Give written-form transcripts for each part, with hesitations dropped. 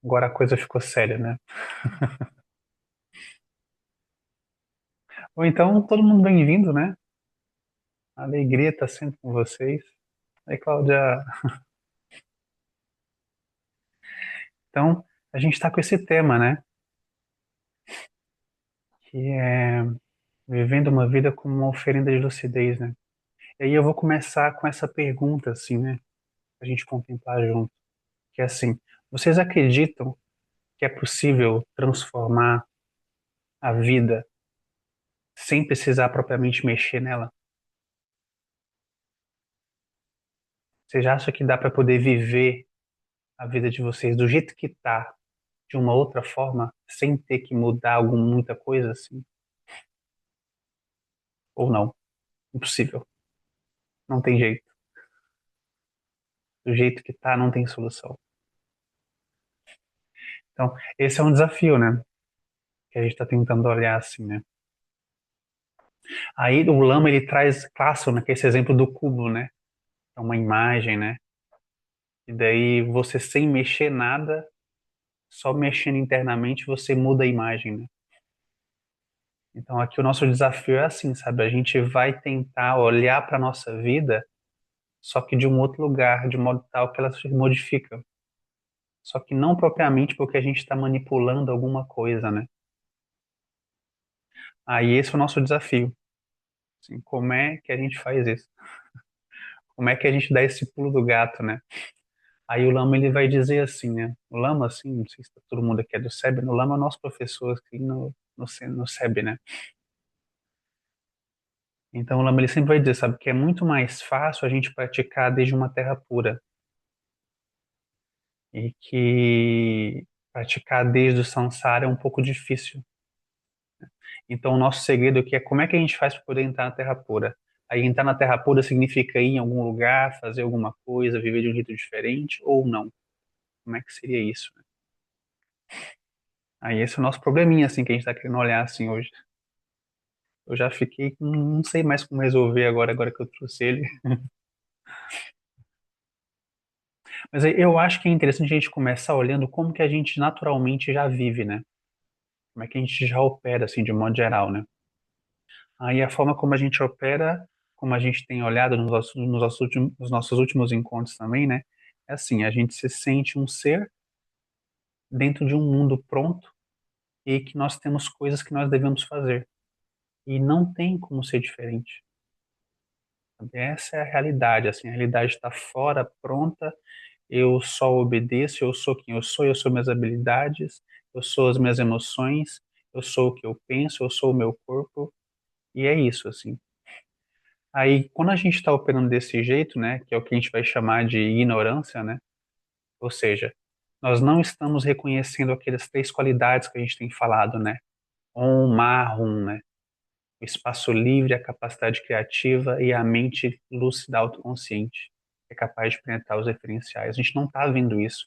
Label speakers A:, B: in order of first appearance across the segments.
A: Agora a coisa ficou séria, né? Ou então, todo mundo bem-vindo, né? A alegria está sempre com vocês. Aí, Cláudia, então, a gente está com esse tema, né? Que é vivendo uma vida como uma oferenda de lucidez, né? E aí eu vou começar com essa pergunta, assim, né? Pra gente contemplar junto. Que é assim, vocês acreditam que é possível transformar a vida sem precisar propriamente mexer nela? Vocês acham que dá para poder viver a vida de vocês do jeito que tá, de uma outra forma, sem ter que mudar muita coisa assim? Ou não? Impossível. Não tem jeito. Do jeito que tá, não tem solução. Então, esse é um desafio, né? Que a gente está tentando olhar assim, né? Aí o Lama ele traz clássico, né? Que é esse exemplo do cubo, né? É uma imagem, né? E daí você sem mexer nada, só mexendo internamente, você muda a imagem, né? Então aqui o nosso desafio é assim, sabe? A gente vai tentar olhar para nossa vida, só que de um outro lugar, de modo tal que ela se modifica. Só que não propriamente porque a gente está manipulando alguma coisa, né? Aí esse é o nosso desafio. Assim, como é que a gente faz isso? Como é que a gente dá esse pulo do gato, né? Aí o Lama ele vai dizer assim, né? O Lama, assim, não sei se todo mundo aqui é do SEB, o Lama é nosso professor aqui no SEB, né? Então o Lama ele sempre vai dizer, sabe, que é muito mais fácil a gente praticar desde uma terra pura e que praticar desde o samsara é um pouco difícil. Então o nosso segredo aqui é como é que a gente faz para poder entrar na terra pura. Aí entrar na terra pura significa ir em algum lugar, fazer alguma coisa, viver de um jeito diferente ou não? Como é que seria isso, né? Aí esse é o nosso probleminha, assim, que a gente está querendo olhar, assim, hoje. Eu já fiquei, não sei mais como resolver agora que eu trouxe ele. Mas aí eu acho que é interessante a gente começar olhando como que a gente naturalmente já vive, né? Como é que a gente já opera, assim, de modo geral, né? Aí a forma como a gente opera, como a gente tem olhado nos nossos últimos encontros também, né? É assim, a gente se sente um ser dentro de um mundo pronto e que nós temos coisas que nós devemos fazer. E não tem como ser diferente. Essa é a realidade, assim, a realidade está fora, pronta, eu só obedeço, eu sou quem eu sou minhas habilidades, eu sou as minhas emoções, eu sou o que eu penso, eu sou o meu corpo, e é isso, assim. Aí, quando a gente está operando desse jeito, né, que é o que a gente vai chamar de ignorância, né, ou seja, nós não estamos reconhecendo aquelas três qualidades que a gente tem falado, né, Om, Mahum, né, o espaço livre, a capacidade criativa e a mente lúcida autoconsciente, que é capaz de penetrar os referenciais. A gente não está vendo isso.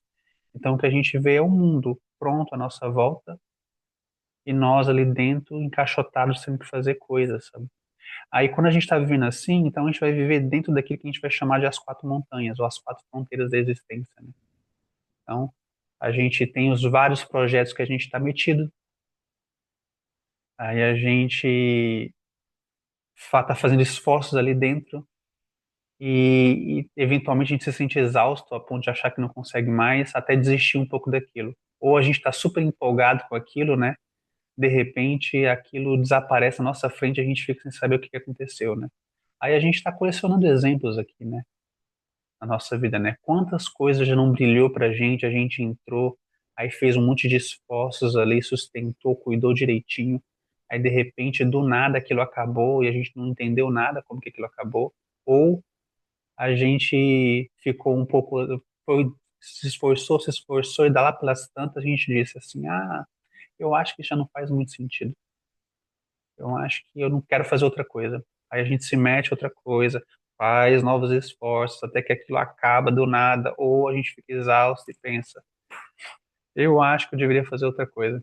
A: Então, o que a gente vê é o mundo pronto à nossa volta e nós ali dentro encaixotados tendo que fazer coisas, sabe? Aí, quando a gente está vivendo assim, então a gente vai viver dentro daquilo que a gente vai chamar de as quatro montanhas, ou as quatro fronteiras da existência, né? Então, a gente tem os vários projetos que a gente está metido, aí a gente está fazendo esforços ali dentro, e eventualmente a gente se sente exausto a ponto de achar que não consegue mais, até desistir um pouco daquilo. Ou a gente está super empolgado com aquilo, né? De repente aquilo desaparece na nossa frente e a gente fica sem saber o que que aconteceu, né? Aí a gente está colecionando exemplos aqui, né? Na nossa vida, né? Quantas coisas já não brilhou pra gente, a gente entrou, aí fez um monte de esforços ali, sustentou, cuidou direitinho, aí de repente do nada aquilo acabou e a gente não entendeu nada como que aquilo acabou, ou a gente ficou um pouco, foi, se esforçou e dá lá pelas tantas a gente disse assim, ah, eu acho que já não faz muito sentido. Eu acho que eu não quero fazer outra coisa. Aí a gente se mete em outra coisa, faz novos esforços, até que aquilo acaba do nada, ou a gente fica exausto e pensa, eu acho que eu deveria fazer outra coisa.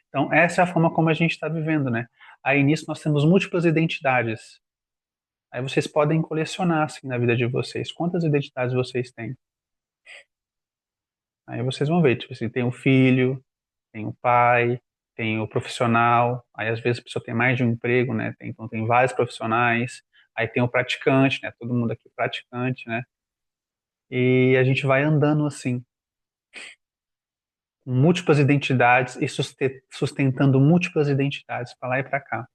A: Então, essa é a forma como a gente está vivendo, né? Aí nisso nós temos múltiplas identidades. Aí vocês podem colecionar, assim, na vida de vocês. Quantas identidades vocês têm? Aí vocês vão ver, tipo assim, tem o filho, tem o pai, tem o profissional. Aí às vezes a pessoa tem mais de um emprego, né? Então tem vários profissionais. Aí tem o praticante, né? Todo mundo aqui é praticante, né? E a gente vai andando assim, com múltiplas identidades e sustentando múltiplas identidades para lá e para cá.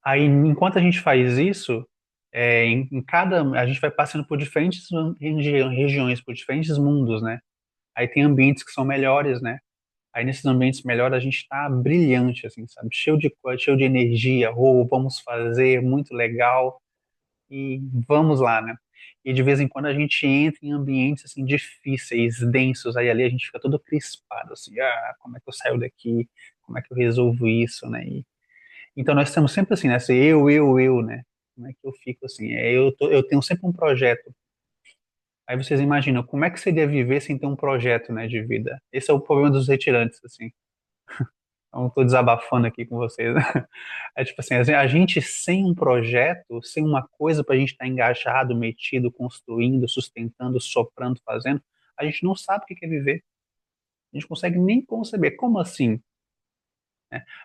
A: Aí, enquanto a gente faz isso, a gente vai passando por diferentes regiões, por diferentes mundos, né? Aí tem ambientes que são melhores, né? Aí nesses ambientes melhores a gente está brilhante, assim, sabe? Cheio de coisa, cheio de energia, vamos fazer, muito legal e vamos lá, né? E de vez em quando a gente entra em ambientes assim difíceis, densos, aí ali a gente fica todo crispado, assim, como é que eu saio daqui? Como é que eu resolvo isso, né? Então nós estamos sempre assim, né? Assim, eu, né? Como é que eu fico assim? Eu tenho sempre um projeto. Aí vocês imaginam como é que seria viver sem ter um projeto, né, de vida? Esse é o problema dos retirantes, assim. Então, estou desabafando aqui com vocês. É tipo assim, a gente sem um projeto, sem uma coisa para a gente estar engajado, metido, construindo, sustentando, soprando, fazendo, a gente não sabe o que é viver. A gente não consegue nem conceber. Como assim?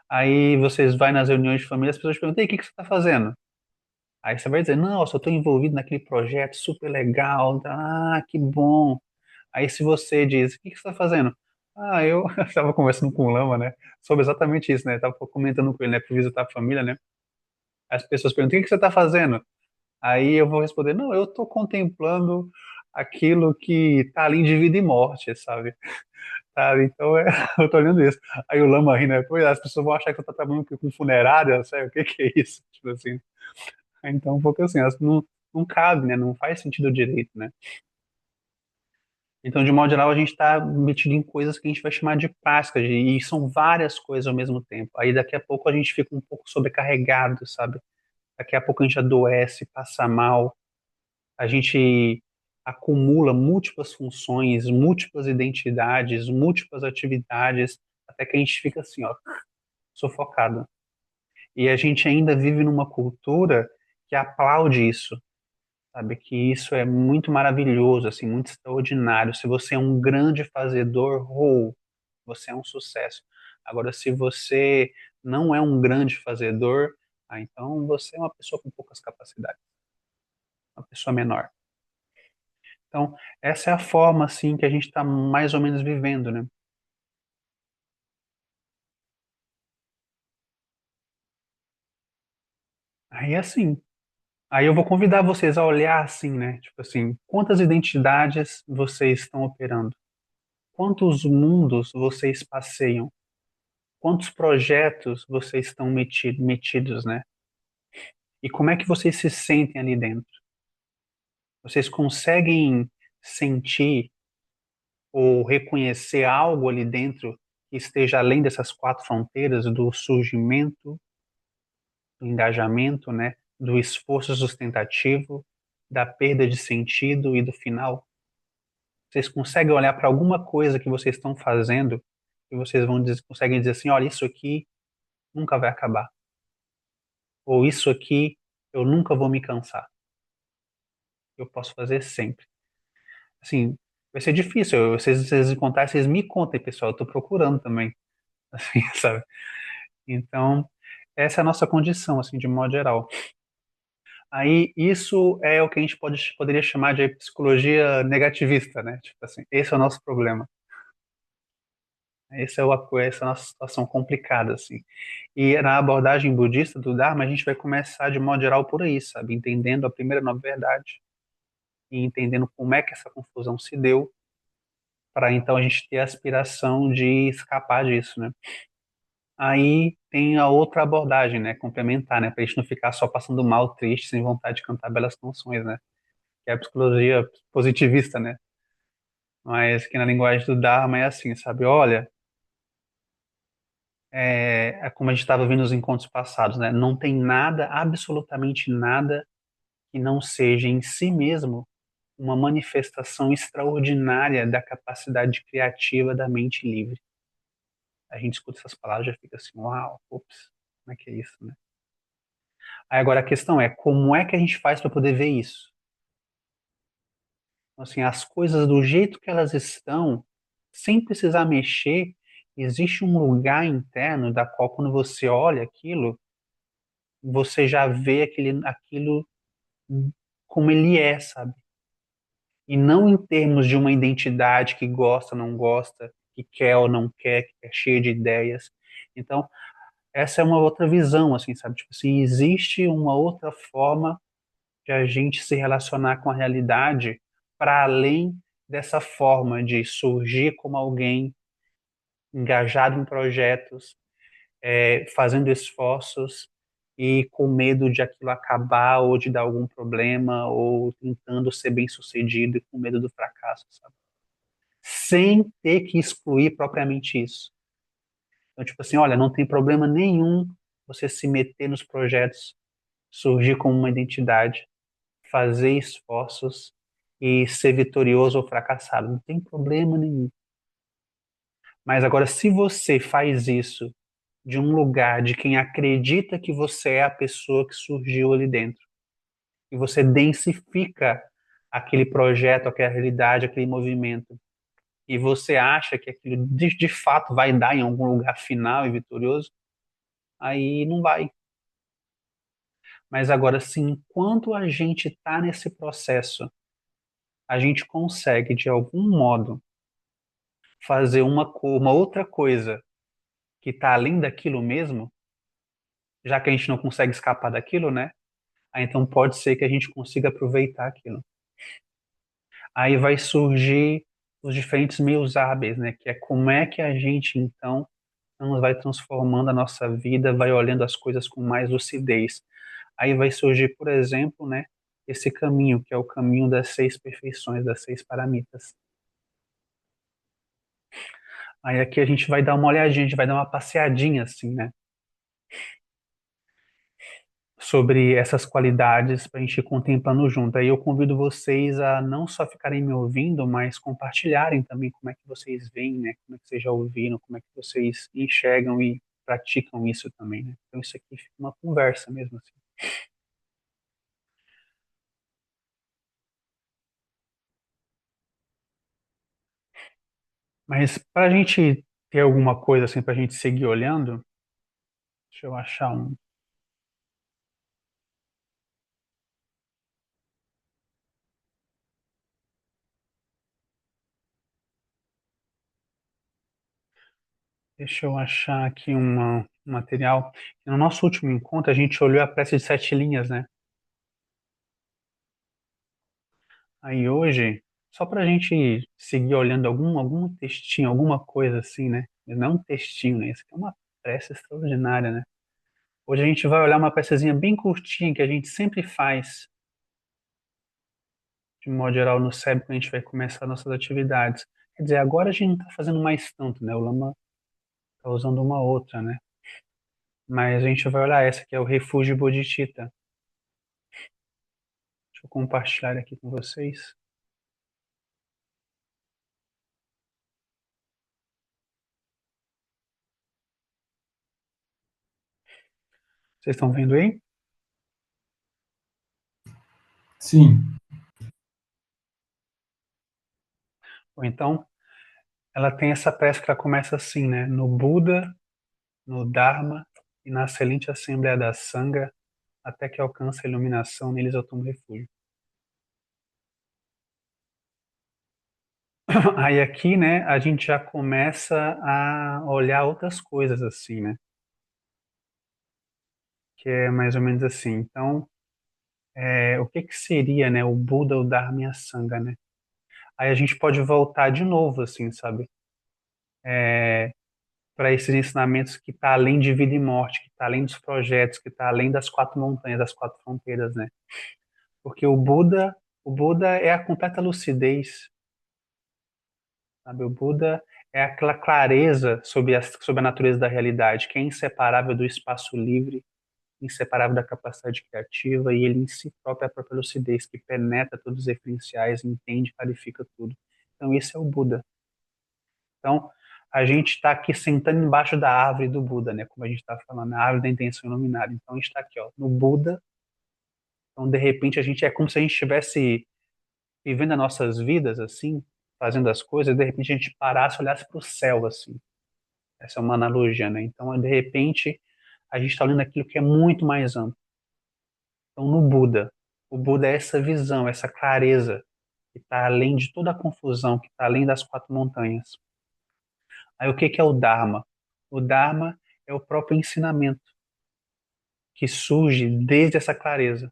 A: Aí vocês vão nas reuniões de família, as pessoas perguntam, e aí, o que que você está fazendo? Aí você vai dizer, não, eu só estou envolvido naquele projeto super legal. Ah, que bom. Aí se você diz, o que que você está fazendo? Eu estava conversando com o Lama, né, sobre exatamente isso, né, estava comentando com ele, né, para visitar a família, né, as pessoas perguntam, o que que você está fazendo? Aí eu vou responder, não, eu estou contemplando aquilo que está ali de vida e morte, sabe? Sabe? Então, eu estou olhando isso. Aí o Lama ri, né, pois as pessoas vão achar que eu estou trabalhando com funerária, sabe? O que que é isso? Tipo assim. Então, um pouco assim, não cabe, né, não faz sentido direito, né? Então, de modo geral, a gente está metido em coisas que a gente vai chamar de práticas, e são várias coisas ao mesmo tempo. Aí daqui a pouco a gente fica um pouco sobrecarregado, sabe? Daqui a pouco a gente adoece, passa mal, a gente acumula múltiplas funções, múltiplas identidades, múltiplas atividades, até que a gente fica assim, ó, sufocado. E a gente ainda vive numa cultura que aplaude isso, sabe? Que isso é muito maravilhoso, assim, muito extraordinário. Se você é um grande fazedor, você é um sucesso. Agora, se você não é um grande fazedor, então você é uma pessoa com poucas capacidades, uma pessoa menor. Então, essa é a forma, assim, que a gente está mais ou menos vivendo, né? Aí, assim, aí eu vou convidar vocês a olhar assim, né? Tipo assim, quantas identidades vocês estão operando? Quantos mundos vocês passeiam? Quantos projetos vocês estão metidos, né? E como é que vocês se sentem ali dentro? Vocês conseguem sentir ou reconhecer algo ali dentro que esteja além dessas quatro fronteiras do surgimento, do engajamento, né? Do esforço sustentativo, da perda de sentido e do final? Vocês conseguem olhar para alguma coisa que vocês estão fazendo e vocês conseguem dizer assim, olha, isso aqui nunca vai acabar. Ou isso aqui eu nunca vou me cansar. Eu posso fazer sempre. Assim, vai ser difícil. Vocês contar, vocês me contem, pessoal. Eu tô procurando também, assim, sabe? Então, essa é a nossa condição, assim, de modo geral. Aí, isso é o que a gente poderia chamar de psicologia negativista, né? Tipo assim, esse é o nosso problema. Essa é a nossa situação complicada, assim. E na abordagem budista do Dharma, a gente vai começar, de modo geral, por aí, sabe? Entendendo a primeira nova verdade e entendendo como é que essa confusão se deu, para então a gente ter a aspiração de escapar disso, né? Aí tem a outra abordagem, né? Complementar, né? Para a gente não ficar só passando mal, triste, sem vontade de cantar belas canções, né? Que é a psicologia positivista, né? Mas que na linguagem do Dharma é assim, sabe? Olha, é como a gente estava vendo nos encontros passados, né? Não tem nada, absolutamente nada, que não seja em si mesmo uma manifestação extraordinária da capacidade criativa da mente livre. A gente escuta essas palavras e já fica assim, uau, ups, como é que é isso, né? Aí agora a questão é, como é que a gente faz para poder ver isso? Então, assim, as coisas do jeito que elas estão, sem precisar mexer, existe um lugar interno da qual quando você olha aquilo, você já vê aquilo como ele é, sabe? E não em termos de uma identidade que gosta, não gosta, que quer ou não quer, que é cheia de ideias. Então, essa é uma outra visão, assim, sabe? Tipo assim, existe uma outra forma de a gente se relacionar com a realidade para além dessa forma de surgir como alguém engajado em projetos, fazendo esforços e com medo de aquilo acabar ou de dar algum problema ou tentando ser bem-sucedido e com medo do fracasso, sabe? Sem ter que excluir propriamente isso. Então, tipo assim, olha, não tem problema nenhum você se meter nos projetos, surgir como uma identidade, fazer esforços e ser vitorioso ou fracassado. Não tem problema nenhum. Mas agora, se você faz isso de um lugar de quem acredita que você é a pessoa que surgiu ali dentro, e você densifica aquele projeto, aquela realidade, aquele movimento, e você acha que aquilo de fato vai dar em algum lugar final e vitorioso, aí não vai. Mas agora, sim, enquanto a gente está nesse processo, a gente consegue, de algum modo, fazer uma outra coisa que está além daquilo mesmo, já que a gente não consegue escapar daquilo, né? Aí, então pode ser que a gente consiga aproveitar aquilo. Aí vai surgir os diferentes meios hábeis, né? Que é como é que a gente, então, vai transformando a nossa vida, vai olhando as coisas com mais lucidez. Aí vai surgir, por exemplo, né? Esse caminho, que é o caminho das seis perfeições, das seis paramitas. Aí aqui a gente vai dar uma olhadinha, a gente vai dar uma passeadinha, assim, né? Sobre essas qualidades para a gente ir contemplando junto. Aí eu convido vocês a não só ficarem me ouvindo, mas compartilharem também como é que vocês veem, né? Como é que vocês já ouviram, como é que vocês enxergam e praticam isso também, né? Então isso aqui fica uma conversa mesmo assim. Mas para a gente ter alguma coisa assim para a gente seguir olhando, deixa eu achar um, deixa eu achar aqui um material. No nosso último encontro a gente olhou a prece de sete linhas, né? Aí hoje, só para a gente seguir olhando algum textinho, alguma coisa assim, né? Não um textinho, né? Isso aqui é uma prece extraordinária, né? Hoje a gente vai olhar uma precezinha bem curtinha que a gente sempre faz, de modo geral, no SEB, quando a gente vai começar nossas atividades. Quer dizer, agora a gente não está fazendo mais tanto, né? O Lama está usando uma outra, né? Mas a gente vai olhar essa, que é o Refúgio Bodhicitta. Deixa eu compartilhar aqui com vocês. Vocês estão vendo aí?
B: Sim.
A: Ou então, ela tem essa prece que ela começa assim, né? No Buda, no Dharma e na excelente Assembleia da Sangha, até que alcance a iluminação, neles eu tomo refúgio. Aí aqui, né, a gente já começa a olhar outras coisas assim, né? Que é mais ou menos assim. Então, o que que seria, né, o Buda, o Dharma e a Sangha, né? Aí a gente pode voltar de novo, assim, sabe? Para esses ensinamentos que está além de vida e morte, que está além dos projetos, que está além das quatro montanhas, das quatro fronteiras, né? Porque o Buda é a completa lucidez, sabe? O Buda é aquela clareza sobre a natureza da realidade, que é inseparável do espaço livre, inseparável da capacidade criativa, e ele em si próprio é a própria lucidez, que penetra todos os referenciais, entende, clarifica tudo. Então, esse é o Buda. Então, a gente está aqui sentando embaixo da árvore do Buda, né? Como a gente está falando, a árvore da intenção iluminada. Então a gente está aqui, ó, no Buda. Então de repente a gente é como se a gente estivesse vivendo as nossas vidas assim, fazendo as coisas. De repente a gente parasse, e olhasse para o céu assim. Essa é uma analogia, né? Então de repente a gente está olhando aquilo que é muito mais amplo. Então no Buda, o Buda é essa visão, essa clareza que está além de toda a confusão, que está além das quatro montanhas. Aí o que que é o Dharma? O Dharma é o próprio ensinamento que surge desde essa clareza.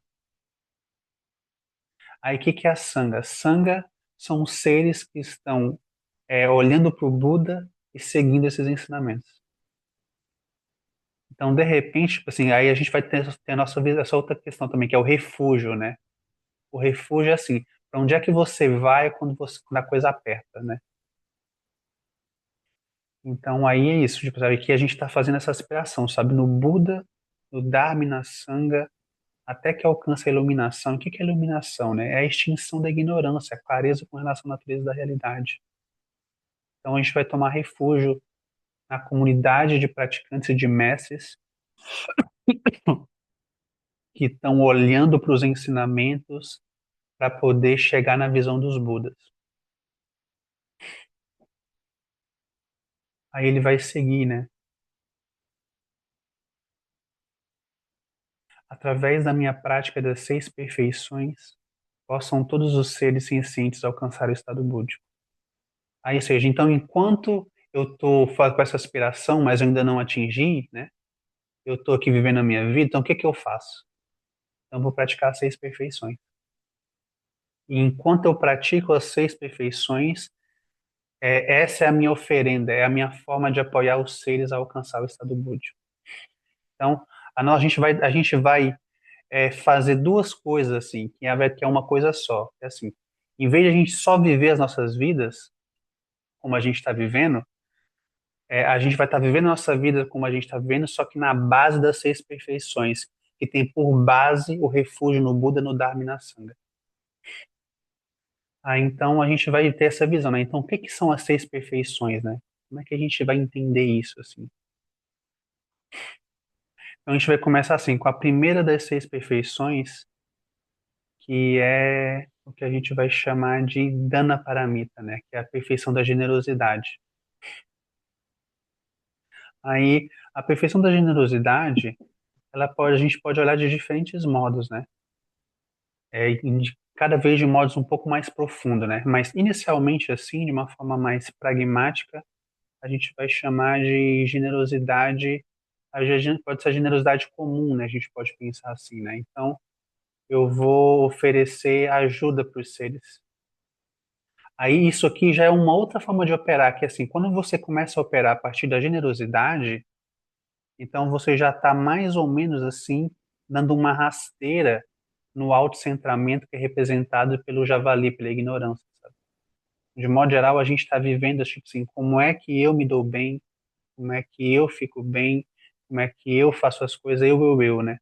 A: Aí o que que é a Sangha? Sangha são os seres que estão olhando para o Buda e seguindo esses ensinamentos. Então, de repente, tipo assim, aí a gente vai ter a nossa vida, essa outra questão também, que é o refúgio, né? O refúgio é assim, para onde é que você vai quando a coisa aperta, né? Então, aí é isso, tipo, sabe, que a gente está fazendo essa aspiração, sabe? No Buda, no Dharma e na Sangha, até que alcança a iluminação. O que que é iluminação, né? É a extinção da ignorância, a clareza com relação à natureza da realidade. Então a gente vai tomar refúgio na comunidade de praticantes e de mestres que estão olhando para os ensinamentos para poder chegar na visão dos Budas. Aí ele vai seguir, né? Através da minha prática das seis perfeições, possam todos os seres cientes alcançar o estado búdico. Aí, ou seja, então enquanto eu estou com essa aspiração, mas eu ainda não atingi, né? Eu estou aqui vivendo a minha vida, então o que que eu faço? Então eu vou praticar as seis perfeições. E enquanto eu pratico as seis perfeições, essa é a minha oferenda, é a minha forma de apoiar os seres a alcançar o estado búdico. Então, a gente vai fazer duas coisas assim, que é uma coisa só. É assim, em vez de a gente só viver as nossas vidas como a gente está vivendo, a gente vai estar vivendo a nossa vida como a gente está vivendo, só que na base das seis perfeições, que tem por base o refúgio no Buda, no Dharma e na Sangha. Então a gente vai ter essa visão, né? Então o que que são as seis perfeições, né? Como é que a gente vai entender isso assim? Então a gente vai começar assim com a primeira das seis perfeições, que é o que a gente vai chamar de Dana Paramita, né? Que é a perfeição da generosidade. Aí a perfeição da generosidade, a gente pode olhar de diferentes modos, né? Cada vez de modos um pouco mais profundo, né? Mas inicialmente assim, de uma forma mais pragmática, a gente vai chamar de generosidade, pode ser a generosidade comum, né? A gente pode pensar assim, né? Então, eu vou oferecer ajuda para os seres. Aí isso aqui já é uma outra forma de operar, que é assim, quando você começa a operar a partir da generosidade, então você já está mais ou menos assim, dando uma rasteira no autocentramento que é representado pelo javali, pela ignorância, sabe? De modo geral, a gente está vivendo, tipo assim, como é que eu me dou bem, como é que eu fico bem, como é que eu faço as coisas, eu, né?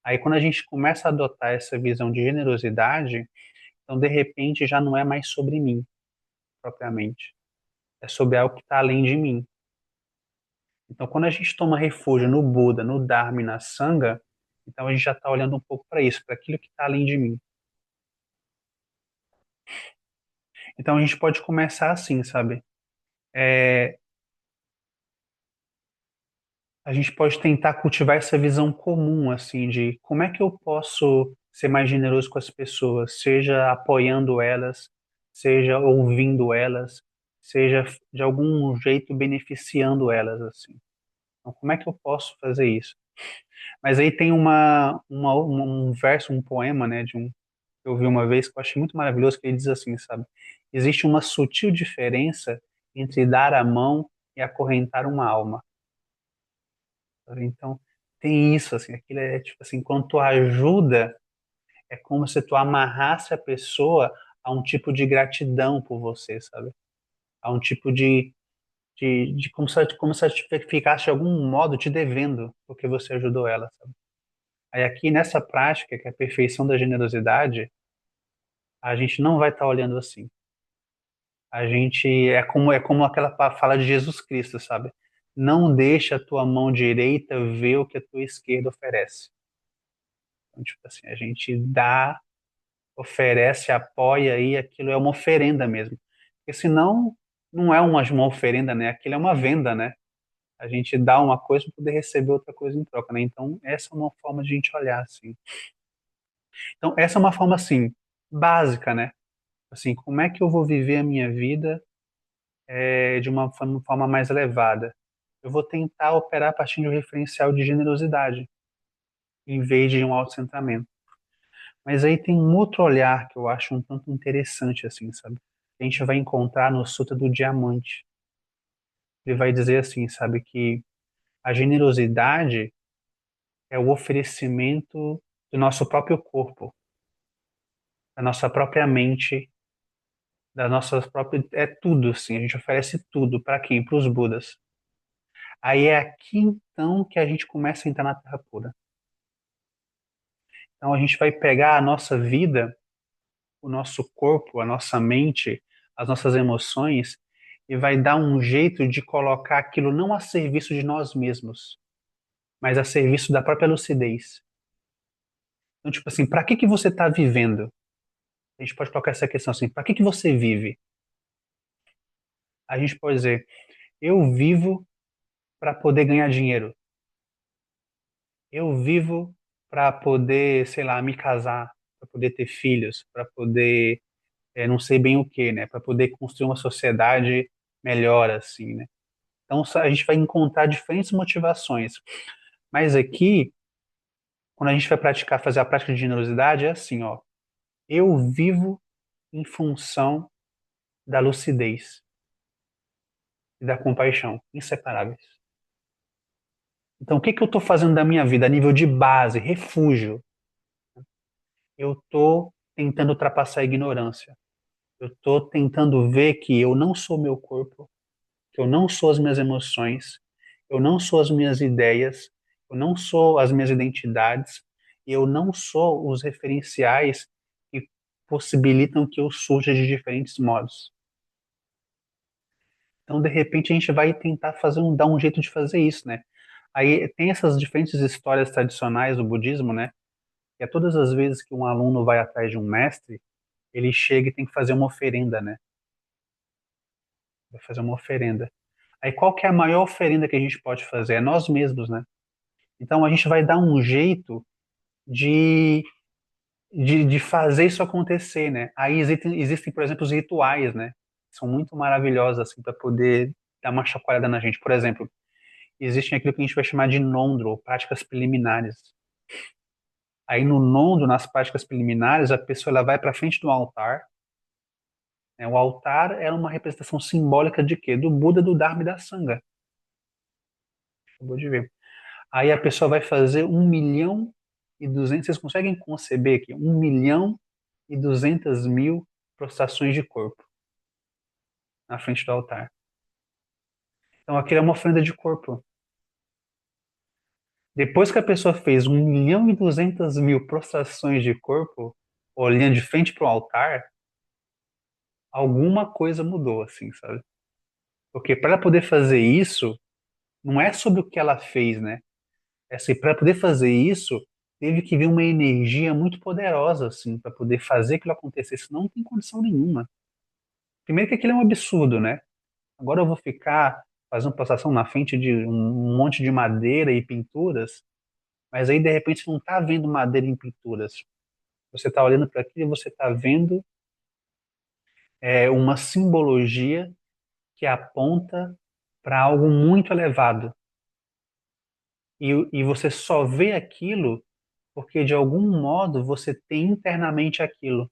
A: Aí quando a gente começa a adotar essa visão de generosidade, então de repente já não é mais sobre mim, propriamente. É sobre algo que está além de mim. Então quando a gente toma refúgio no Buda, no Dharma e na Sangha, então a gente já está olhando um pouco para isso, para aquilo que está além de mim. Então a gente pode começar assim, sabe? É, a gente pode tentar cultivar essa visão comum, assim, de como é que eu posso ser mais generoso com as pessoas, seja apoiando elas, seja ouvindo elas, seja de algum jeito beneficiando elas, assim. Então, como é que eu posso fazer isso? Mas aí tem um verso, um poema, né, que eu vi uma vez que eu achei muito maravilhoso, que ele diz assim, sabe? Existe uma sutil diferença entre dar a mão e acorrentar uma alma. Sabe? Então, tem isso, assim, aquilo é tipo assim, quando tu ajuda, é como se tu amarrasse a pessoa a um tipo de gratidão por você, sabe? A um tipo de como se ela ficasse de algum modo te devendo, porque você ajudou ela, sabe? Aí aqui nessa prática, que é a perfeição da generosidade, a gente não vai estar olhando assim. A gente é como aquela fala de Jesus Cristo, sabe? Não deixa a tua mão direita ver o que a tua esquerda oferece. Então, tipo assim, a gente dá, oferece, apoia e aquilo é uma oferenda mesmo. Porque senão não é uma oferenda, né? Aquilo é uma venda, né? A gente dá uma coisa para poder receber outra coisa em troca, né? Então, essa é uma forma de a gente olhar assim. Então, essa é uma forma assim básica, né? Assim, como é que eu vou viver a minha vida de uma forma mais elevada? Eu vou tentar operar a partir de um referencial de generosidade, em vez de um autocentramento. Mas aí tem um outro olhar que eu acho um tanto interessante, assim, sabe? A gente vai encontrar no Sutra do Diamante. Ele vai dizer assim, sabe, que a generosidade é o oferecimento do nosso próprio corpo, da nossa própria mente, da nossa própria, é tudo, assim, a gente oferece tudo para quem? Para os Budas. Aí é aqui então que a gente começa a entrar na Terra pura. Então a gente vai pegar a nossa vida, o nosso corpo, a nossa mente, as nossas emoções e vai dar um jeito de colocar aquilo não a serviço de nós mesmos, mas a serviço da própria lucidez. Então, tipo assim, para que que você está vivendo? A gente pode colocar essa questão assim, para que que você vive? A gente pode dizer, eu vivo para poder ganhar dinheiro. Eu vivo para poder, sei lá, me casar, para poder ter filhos, para poder, não sei bem o que, né? Para poder construir uma sociedade melhor, assim, né? Então a gente vai encontrar diferentes motivações. Mas aqui, quando a gente vai praticar, fazer a prática de generosidade, é assim, ó. Eu vivo em função da lucidez e da compaixão, inseparáveis. Então, o que que eu estou fazendo da minha vida a nível de base, refúgio? Eu estou tentando ultrapassar a ignorância. Eu estou tentando ver que eu não sou meu corpo, que eu não sou as minhas emoções, eu não sou as minhas ideias, eu não sou as minhas identidades, e eu não sou os referenciais que possibilitam que eu surja de diferentes modos. Então, de repente, a gente vai tentar dar um jeito de fazer isso, né? Aí tem essas diferentes histórias tradicionais do budismo, né? Que é todas as vezes que um aluno vai atrás de um mestre, ele chega e tem que fazer uma oferenda, né? Vai fazer uma oferenda. Aí qual que é a maior oferenda que a gente pode fazer? É nós mesmos, né? Então a gente vai dar um jeito de, de fazer isso acontecer, né? Aí existem, por exemplo, os rituais, né? São muito maravilhosos, assim, para poder dar uma chacoalhada na gente. Por exemplo, existem aquilo que a gente vai chamar de nondro, ou práticas preliminares. Aí no nondo, nas práticas preliminares, a pessoa ela vai para frente do altar, né? O altar é uma representação simbólica de quê? Do Buda, do Dharma e da Sangha. Acabou de ver. Aí a pessoa vai fazer 1.200.000, vocês conseguem conceber aqui? 1.200.000 prostrações de corpo na frente do altar. Então aquilo é uma oferenda de corpo. Depois que a pessoa fez 1.200.000 prostrações de corpo, olhando de frente para o altar, alguma coisa mudou, assim, sabe? Porque para ela poder fazer isso, não é sobre o que ela fez, né? É assim, para poder fazer isso, teve que vir uma energia muito poderosa, assim, para poder fazer aquilo acontecer, senão não tem condição nenhuma. Primeiro que aquilo é um absurdo, né? Agora eu vou ficar fazendo passação na frente de um monte de madeira e pinturas, mas aí de repente você não está vendo madeira em pinturas. Você está olhando para aquilo e você está vendo uma simbologia que aponta para algo muito elevado. E você só vê aquilo porque de algum modo você tem internamente aquilo.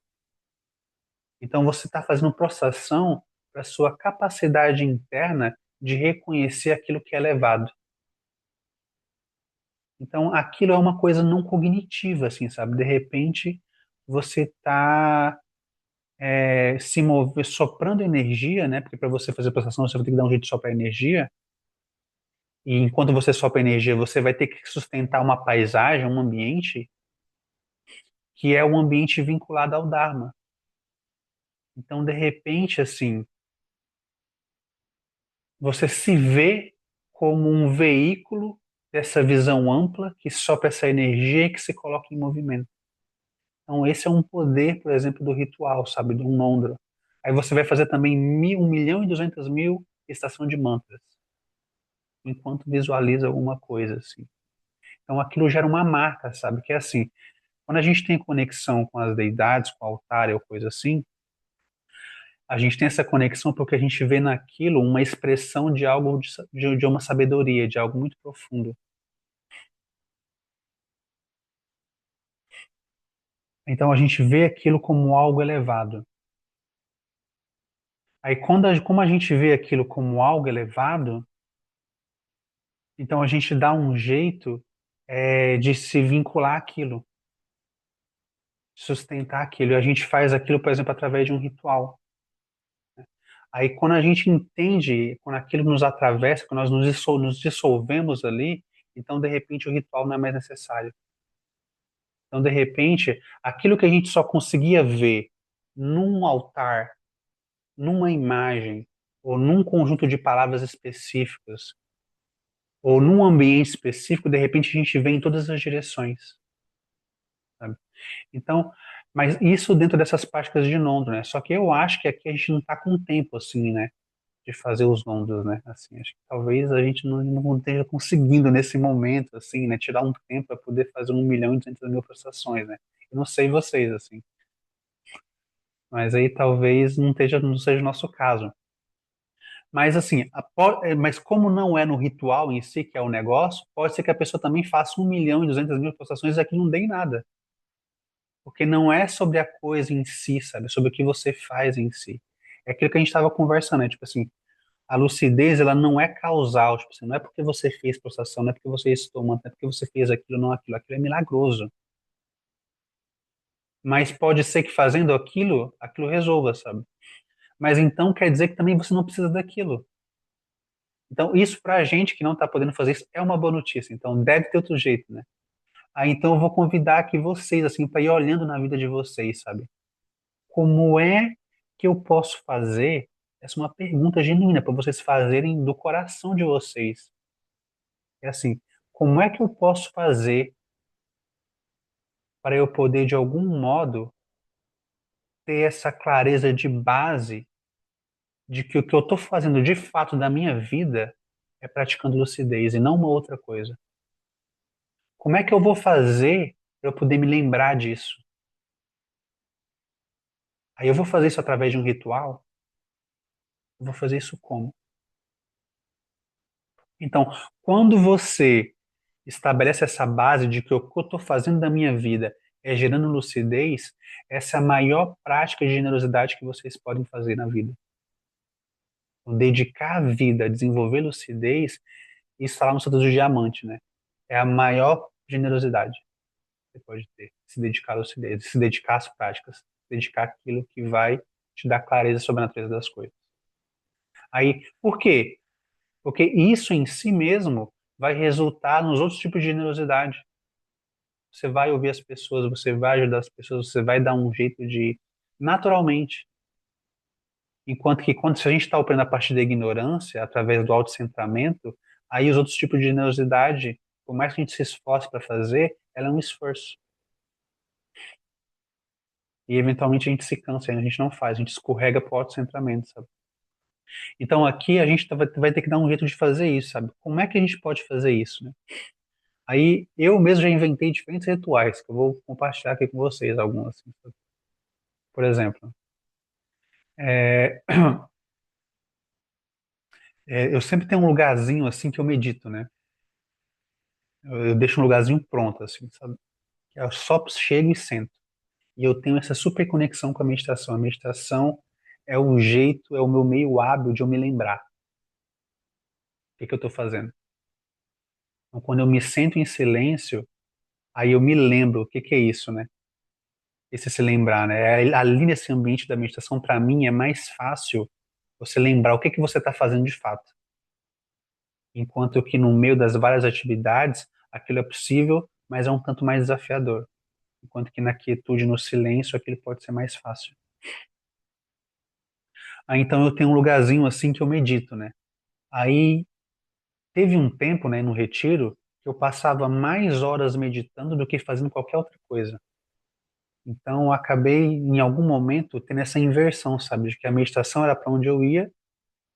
A: Então você está fazendo processão para sua capacidade interna de reconhecer aquilo que é elevado. Então aquilo é uma coisa não cognitiva, assim, sabe? De repente você está se mover, soprando energia, né? Porque para você fazer processão você vai ter que dar um jeito de soprar energia. E enquanto você sopra energia, você vai ter que sustentar uma paisagem, um ambiente que é um ambiente vinculado ao Dharma. Então, de repente, assim, você se vê como um veículo dessa visão ampla que sopra essa energia e que se coloca em movimento. Então, esse é um poder, por exemplo, do ritual, sabe, do Nondra. Aí você vai fazer também 1.200.000 estação de mantras, enquanto visualiza alguma coisa, assim. Então, aquilo gera uma marca, sabe, que é assim, quando a gente tem conexão com as deidades, com o altar ou coisa assim, a gente tem essa conexão porque a gente vê naquilo uma expressão de algo, de uma sabedoria, de algo muito profundo. Então, a gente vê aquilo como algo elevado. Aí, como a gente vê aquilo como algo elevado, então a gente dá um jeito de se vincular àquilo, sustentar aquilo. E a gente faz aquilo, por exemplo, através de um ritual. Aí quando a gente entende, quando aquilo nos atravessa, quando nós nos dissolvemos ali, então de repente o ritual não é mais necessário. Então de repente, aquilo que a gente só conseguia ver num altar, numa imagem, ou num conjunto de palavras específicas, ou num ambiente específico, de repente a gente vê em todas as direções, sabe? Então, mas isso dentro dessas práticas de Nondo, né? Só que eu acho que aqui a gente não está com tempo, assim, né? De fazer os Nondos, né? Assim, acho que talvez a gente não esteja conseguindo nesse momento, assim, né? Tirar um tempo para poder fazer 1.200.000 prestações, né? Eu não sei vocês, assim, mas aí talvez não seja o nosso caso. Mas assim, mas como não é no ritual em si que é o negócio, pode ser que a pessoa também faça 1.200.000 prestações e aqui não dê em nada. Porque não é sobre a coisa em si, sabe? É sobre o que você faz em si. É aquilo que a gente estava conversando, né? Tipo assim, a lucidez, ela não é causal, tipo assim, não é porque você fez processação, não é porque você estudou, não é porque você fez aquilo, não aquilo. Aquilo é milagroso. Mas pode ser que fazendo aquilo, aquilo resolva, sabe? Mas então quer dizer que também você não precisa daquilo. Então, isso pra gente que não tá podendo fazer isso é uma boa notícia. Então, deve ter outro jeito, né? Aí, então, eu vou convidar aqui vocês, assim, para ir olhando na vida de vocês, sabe? Como é que eu posso fazer? Essa é uma pergunta genuína para vocês fazerem do coração de vocês. É assim, como é que eu posso fazer para eu poder, de algum modo, ter essa clareza de base de que o que eu estou fazendo de fato da minha vida é praticando lucidez e não uma outra coisa? Como é que eu vou fazer para eu poder me lembrar disso? Aí eu vou fazer isso através de um ritual? Eu vou fazer isso como? Então, quando você estabelece essa base de que o que eu estou fazendo da minha vida é gerando lucidez, essa é a maior prática de generosidade que vocês podem fazer na vida. Então, dedicar a vida a desenvolver lucidez, isso falar no Santo do Diamante, né? É a maior generosidade que você pode ter. Se dedicar à lucidez, se dedicar às práticas, se dedicar àquilo que vai te dar clareza sobre a natureza das coisas. Aí, por quê? Porque isso em si mesmo vai resultar nos outros tipos de generosidade. Você vai ouvir as pessoas, você vai ajudar as pessoas, você vai dar um jeito de naturalmente. Enquanto que quando se a gente está operando a partir da ignorância, através do autocentramento, aí os outros tipos de generosidade, por mais que a gente se esforce para fazer, ela é um esforço. E eventualmente a gente se cansa, a gente não faz, a gente escorrega para o autocentramento, sabe? Então aqui a gente vai ter que dar um jeito de fazer isso, sabe? Como é que a gente pode fazer isso, né? Aí eu mesmo já inventei diferentes rituais, que eu vou compartilhar aqui com vocês, alguns. Assim, por exemplo, é, eu sempre tenho um lugarzinho assim que eu medito, né? Eu deixo um lugarzinho pronto, assim, sabe? Que eu só chego e sento. E eu tenho essa super conexão com a meditação. A meditação é o jeito, é o meu meio hábil de eu me lembrar o que que eu estou fazendo. Então, quando eu me sento em silêncio, aí eu me lembro o que que é isso, né? Esse se lembrar, né? Ali nesse ambiente da meditação, para mim, é mais fácil você lembrar o que que você está fazendo de fato. Enquanto que no meio das várias atividades, aquilo é possível, mas é um tanto mais desafiador. Enquanto que na quietude, no silêncio, aquilo pode ser mais fácil. Aí então eu tenho um lugarzinho assim que eu medito, né? Aí teve um tempo, né, no retiro, que eu passava mais horas meditando do que fazendo qualquer outra coisa. Então, eu acabei, em algum momento, tendo essa inversão, sabe? De que a meditação era para onde eu ia,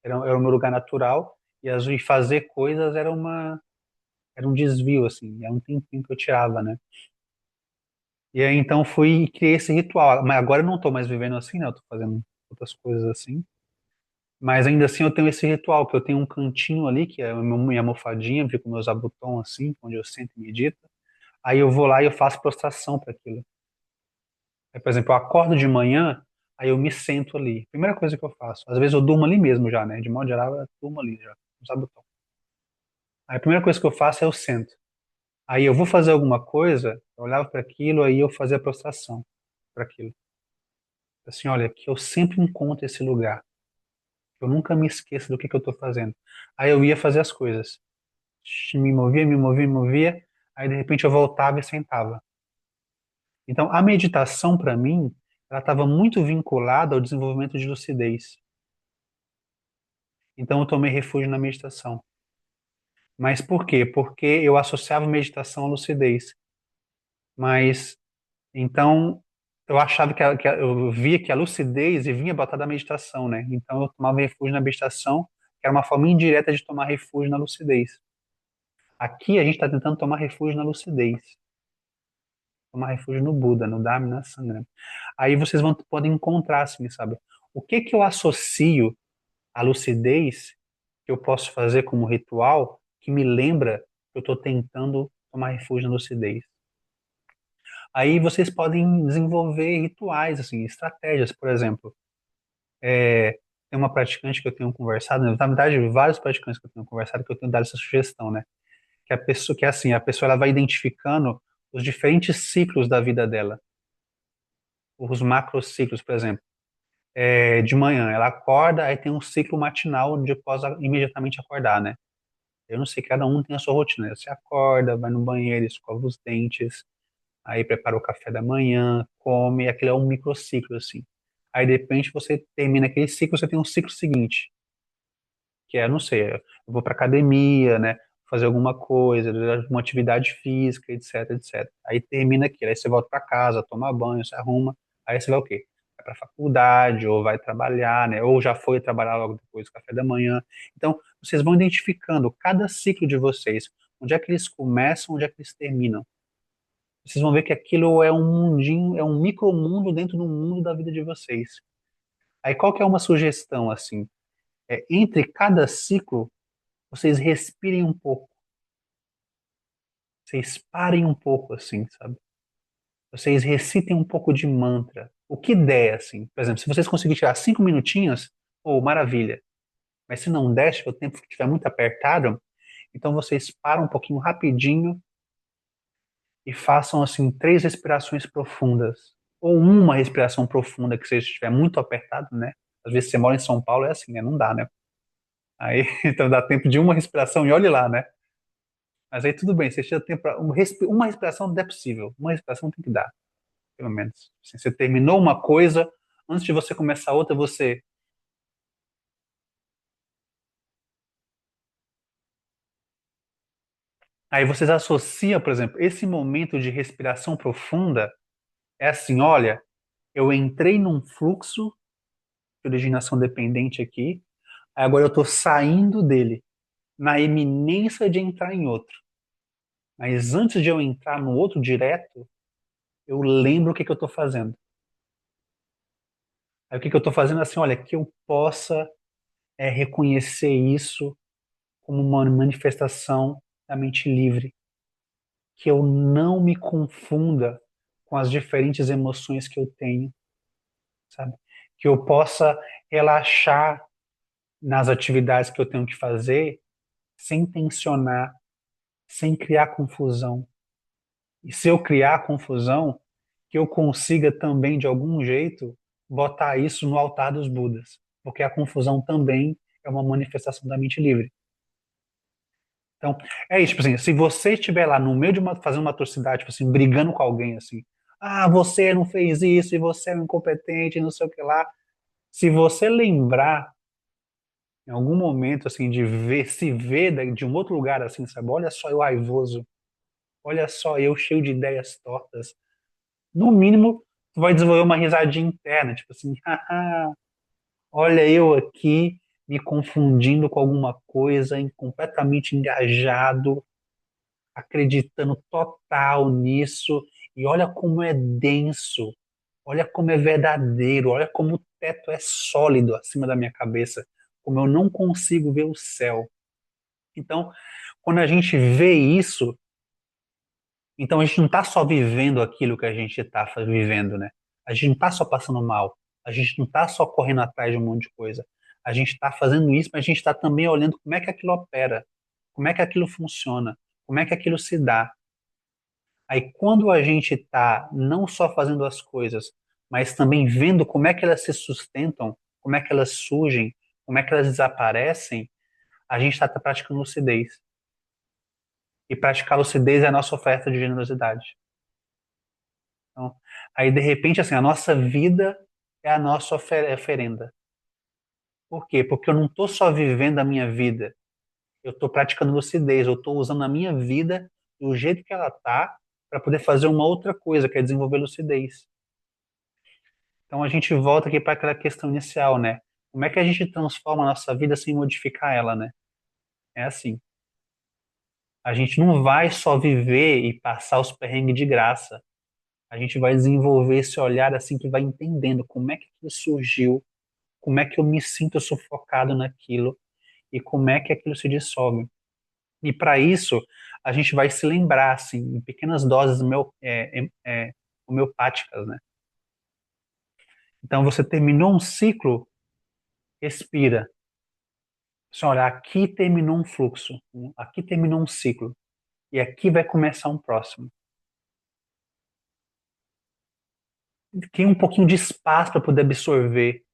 A: era o meu lugar natural, e fazer coisas era um desvio, assim, era um tempinho que eu tirava, né? E aí, então, fui e criei esse ritual. Mas agora eu não estou mais vivendo assim, né? Eu tô fazendo outras coisas assim. Mas ainda assim eu tenho esse ritual, que eu tenho um cantinho ali, que é a minha almofadinha, fica com meus zabutons assim, onde eu sento e medito. Aí eu vou lá e eu faço prostração para aquilo. Aí, por exemplo, eu acordo de manhã, aí eu me sento ali. Primeira coisa que eu faço. Às vezes eu durmo ali mesmo já, né? De modo geral, eu durmo ali já, no zabutão. Aí a primeira coisa que eu faço é eu sento. Aí eu vou fazer alguma coisa, eu olhava para aquilo, aí eu fazia a prostração para aquilo. Assim, olha, que eu sempre encontro esse lugar. Eu nunca me esqueço do que eu estou fazendo. Aí eu ia fazer as coisas. Me movia, me movia, me movia. Aí de repente eu voltava e sentava. Então a meditação para mim, ela estava muito vinculada ao desenvolvimento de lucidez. Então eu tomei refúgio na meditação. Mas por quê? Porque eu associava meditação à lucidez. Mas então eu achava eu via que a lucidez vinha botada da meditação, né? Então eu tomava refúgio na meditação, que era uma forma indireta de tomar refúgio na lucidez. Aqui a gente está tentando tomar refúgio na lucidez, tomar refúgio no Buda, no Dharma, na Sangha. Aí vocês podem encontrar, assim, sabe? O que que eu associo à lucidez que eu posso fazer como ritual que me lembra que eu estou tentando tomar refúgio na lucidez. Aí vocês podem desenvolver rituais, assim, estratégias, por exemplo. Tem uma praticante que eu tenho conversado, na verdade, vários praticantes que eu tenho conversado que eu tenho dado essa sugestão, né? Que a pessoa, que é assim, a pessoa ela vai identificando os diferentes ciclos da vida dela, os macrociclos, por exemplo. De manhã, ela acorda, aí tem um ciclo matinal de após imediatamente acordar, né? Eu não sei, cada um tem a sua rotina. Você acorda, vai no banheiro, escova os dentes, aí prepara o café da manhã, come, aquele é um microciclo, assim. Aí, de repente, você termina aquele ciclo, você tem um ciclo seguinte, que é, não sei, eu vou para academia, né? Fazer alguma coisa, uma atividade física, etc, etc. Aí termina aquilo, aí você volta para casa, toma banho, se arruma, aí você vai o quê? Vai para a faculdade, ou vai trabalhar, né? Ou já foi trabalhar logo depois do café da manhã. Então, vocês vão identificando cada ciclo de vocês, onde é que eles começam, onde é que eles terminam. Vocês vão ver que aquilo é um mundinho, é um micromundo dentro do mundo da vida de vocês. Aí qual que é uma sugestão assim? Entre cada ciclo, vocês respirem um pouco, vocês parem um pouco assim, sabe? Vocês recitem um pouco de mantra, o que der assim. Por exemplo, se vocês conseguirem tirar 5 minutinhos, oh, maravilha. Mas se não der, se o tempo estiver muito apertado, então vocês param um pouquinho rapidinho e façam assim 3 respirações profundas ou uma respiração profunda que você estiver muito apertado, né? Às vezes você mora em São Paulo é assim, né? Não dá, né? Aí então dá tempo de uma respiração e olhe lá, né? Mas aí tudo bem, você tira tempo para uma respiração não é possível, uma respiração tem que dar, pelo menos. Assim, você terminou uma coisa, antes de você começar outra, você aí vocês associam, por exemplo, esse momento de respiração profunda é assim, olha, eu entrei num fluxo de originação dependente aqui. Agora eu estou saindo dele, na iminência de entrar em outro. Mas antes de eu entrar no outro direto, eu lembro o que que eu estou fazendo. Aí o que que eu estou fazendo é assim, olha, que eu possa reconhecer isso como uma manifestação da mente livre, que eu não me confunda com as diferentes emoções que eu tenho, sabe? Que eu possa relaxar nas atividades que eu tenho que fazer sem tensionar, sem criar confusão. E se eu criar confusão, que eu consiga também, de algum jeito, botar isso no altar dos Budas. Porque a confusão também é uma manifestação da mente livre. Então, é isso, tipo assim, se você estiver lá no meio de fazendo uma atrocidade, tipo assim, brigando com alguém, assim, ah, você não fez isso, e você é um incompetente, não sei o que lá. Se você lembrar Em algum momento, assim, de ver, se ver de um outro lugar, assim, sabe? Olha só eu raivoso, olha só eu cheio de ideias tortas. No mínimo, tu vai desenvolver uma risadinha interna, tipo assim, haha, olha eu aqui me confundindo com alguma coisa, completamente engajado, acreditando total nisso, e olha como é denso, olha como é verdadeiro, olha como o teto é sólido acima da minha cabeça, como eu não consigo ver o céu. Então, quando a gente vê isso, então a gente não está só vivendo aquilo que a gente está vivendo, né? A gente não está só passando mal, a gente não está só correndo atrás de um monte de coisa. A gente está fazendo isso, mas a gente está também olhando como é que aquilo opera, como é que aquilo funciona, como é que aquilo se dá. Aí quando a gente está não só fazendo as coisas, mas também vendo como é que elas se sustentam, como é que elas surgem, como é que elas desaparecem, a gente está praticando lucidez. E praticar lucidez é a nossa oferta de generosidade. Então, aí de repente, assim, a nossa vida é a nossa oferenda. Por quê? Porque eu não estou só vivendo a minha vida, eu estou praticando lucidez, eu estou usando a minha vida do jeito que ela está para poder fazer uma outra coisa, que é desenvolver lucidez. Então a gente volta aqui para aquela questão inicial, né? Como é que a gente transforma a nossa vida sem modificar ela, né? É assim. A gente não vai só viver e passar os perrengues de graça. A gente vai desenvolver esse olhar assim que vai entendendo como é que aquilo surgiu, como é que eu me sinto sufocado naquilo e como é que aquilo se dissolve. E para isso, a gente vai se lembrar, assim, em pequenas doses homeopáticas, né? Então, você terminou um ciclo, respira. Assim, olha, aqui terminou um fluxo, aqui terminou um ciclo, e aqui vai começar um próximo. Cria um pouquinho de espaço para poder absorver,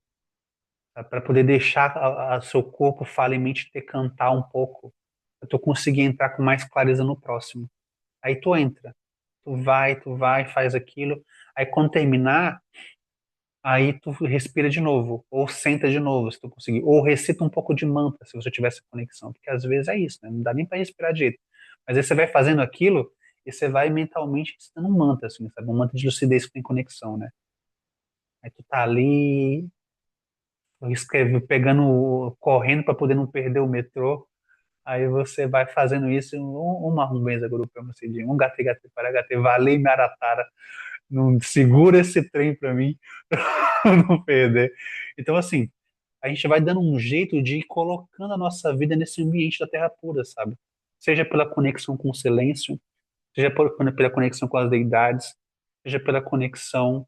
A: para poder deixar seu corpo, fala e mente decantar um pouco, para tu conseguir entrar com mais clareza no próximo. Aí tu entra, tu vai, faz aquilo. Aí quando terminar, aí tu respira de novo, ou senta de novo, se tu conseguir, ou recita um pouco de mantra, se você tiver essa conexão, porque às vezes é isso, né? Não dá nem para respirar direito. Mas aí você vai fazendo aquilo e você vai mentalmente recitando um mantra, assim, sabe? Um mantra de lucidez que tem conexão, né? Aí tu tá ali, escreve, pegando, correndo para poder não perder o metrô. Aí você vai fazendo isso, uma vez a grupo, eu sei de um gate gate para gate, valei maratara, não segura esse trem para mim, pra não perder. Então assim, a gente vai dando um jeito de ir colocando a nossa vida nesse ambiente da terra pura, sabe? Seja pela conexão com o silêncio, seja pela conexão com as deidades, seja pela conexão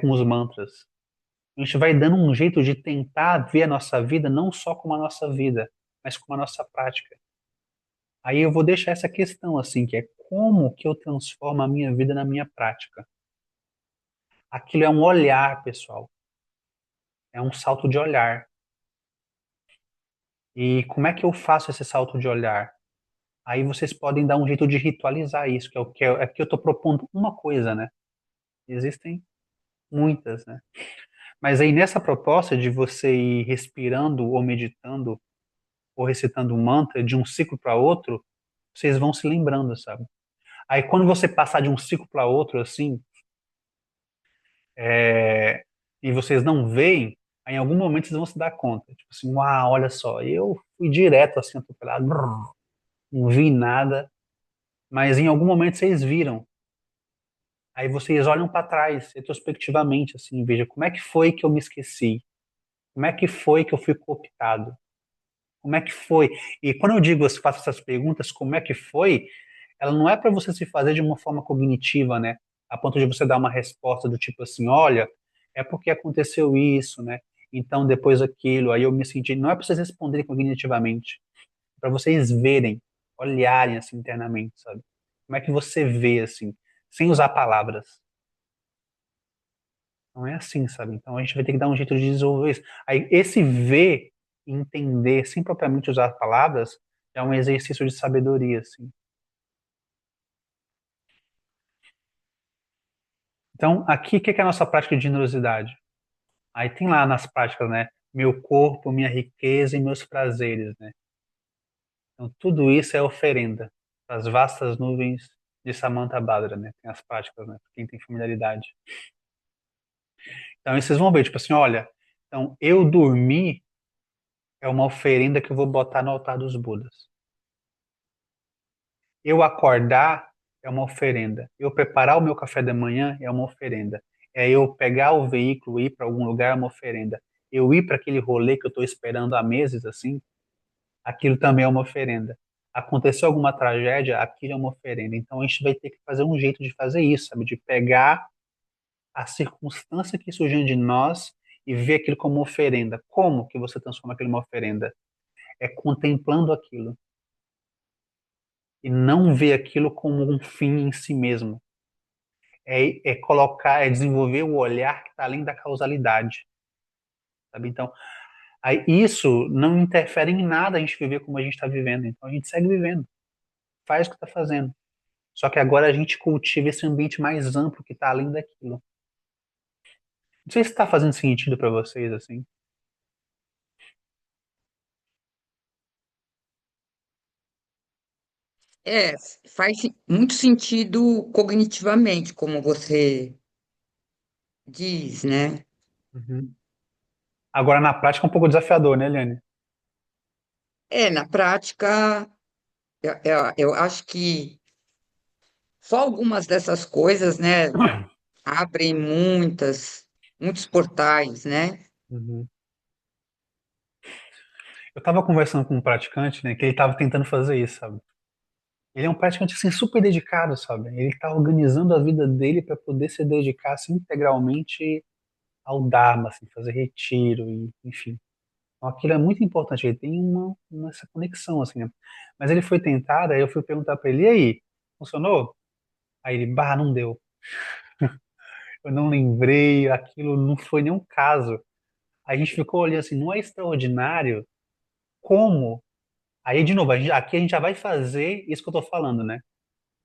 A: com os mantras. A gente vai dando um jeito de tentar ver a nossa vida não só como a nossa vida, mas como a nossa prática. Aí eu vou deixar essa questão assim, que é como que eu transformo a minha vida na minha prática. Aquilo é um olhar, pessoal. É um salto de olhar. E como é que eu faço esse salto de olhar? Aí vocês podem dar um jeito de ritualizar isso, que é o que aqui eu estou propondo uma coisa, né? Existem muitas, né? Mas aí nessa proposta de você ir respirando ou meditando ou recitando um mantra de um ciclo para outro, vocês vão se lembrando, sabe? Aí quando você passar de um ciclo para outro assim, é, e vocês não veem, aí em algum momento vocês vão se dar conta. Tipo assim, uau, olha só, eu fui direto assim, atropelado, brrr, não vi nada, mas em algum momento vocês viram. Aí vocês olham para trás, retrospectivamente, assim, veja como é que foi que eu me esqueci, como é que foi que eu fui cooptado, como é que foi. E quando eu digo, eu faço essas perguntas, como é que foi, ela não é para você se fazer de uma forma cognitiva, né? A ponto de você dar uma resposta do tipo assim, olha, é porque aconteceu isso, né? Então depois aquilo, aí eu me senti. Não é para vocês responderem cognitivamente, é para vocês verem, olharem assim internamente, sabe? Como é que você vê assim, sem usar palavras? Não é assim, sabe? Então a gente vai ter que dar um jeito de desenvolver isso. Aí esse ver, entender, sem propriamente usar palavras, é um exercício de sabedoria, assim. Então, aqui, o que é a nossa prática de generosidade? Aí tem lá nas práticas, né? meu corpo, minha riqueza e meus prazeres, né? Então, tudo isso é oferenda as vastas nuvens de Samantabhadra, né? Tem as práticas, né? Quem tem familiaridade. Então, aí vocês vão ver, tipo assim, olha, então eu dormir é uma oferenda que eu vou botar no altar dos Budas. Eu acordar é uma oferenda. Eu preparar o meu café da manhã é uma oferenda. É eu pegar o veículo e ir para algum lugar é uma oferenda. Eu ir para aquele rolê que eu estou esperando há meses, assim, aquilo também é uma oferenda. Aconteceu alguma tragédia, aquilo é uma oferenda. Então a gente vai ter que fazer um jeito de fazer isso, sabe? De pegar a circunstância que surgiu de nós e ver aquilo como oferenda. Como que você transforma aquilo em uma oferenda? É contemplando aquilo e não ver aquilo como um fim em si mesmo. É colocar, é desenvolver o olhar que está além da causalidade, sabe? Então, aí isso não interfere em nada a gente viver como a gente está vivendo. Então, a gente segue vivendo, faz o que está fazendo. Só que agora a gente cultiva esse ambiente mais amplo que está além daquilo. Não sei se está fazendo sentido para vocês, assim.
C: É, faz muito sentido cognitivamente, como você diz, né?
A: Uhum. Agora, na prática, é um pouco desafiador, né, Eliane?
C: É, na prática, eu acho que só algumas dessas coisas, né, abrem muitos portais, né?
A: Uhum. Eu estava conversando com um praticante, né, que ele estava tentando fazer isso, sabe? Ele é um praticante assim super dedicado, sabe? Ele está organizando a vida dele para poder se dedicar assim, integralmente ao Dharma, assim, fazer retiro e enfim. Então, aquilo é muito importante. Ele tem essa conexão assim, né? Mas ele foi tentar, aí eu fui perguntar para ele, e aí, funcionou? Aí ele, bah, não deu. Eu não lembrei, aquilo não foi nem um caso. A gente ficou olhando assim, não é extraordinário como? Aí, de novo, aqui a gente já vai fazer isso que eu tô falando, né?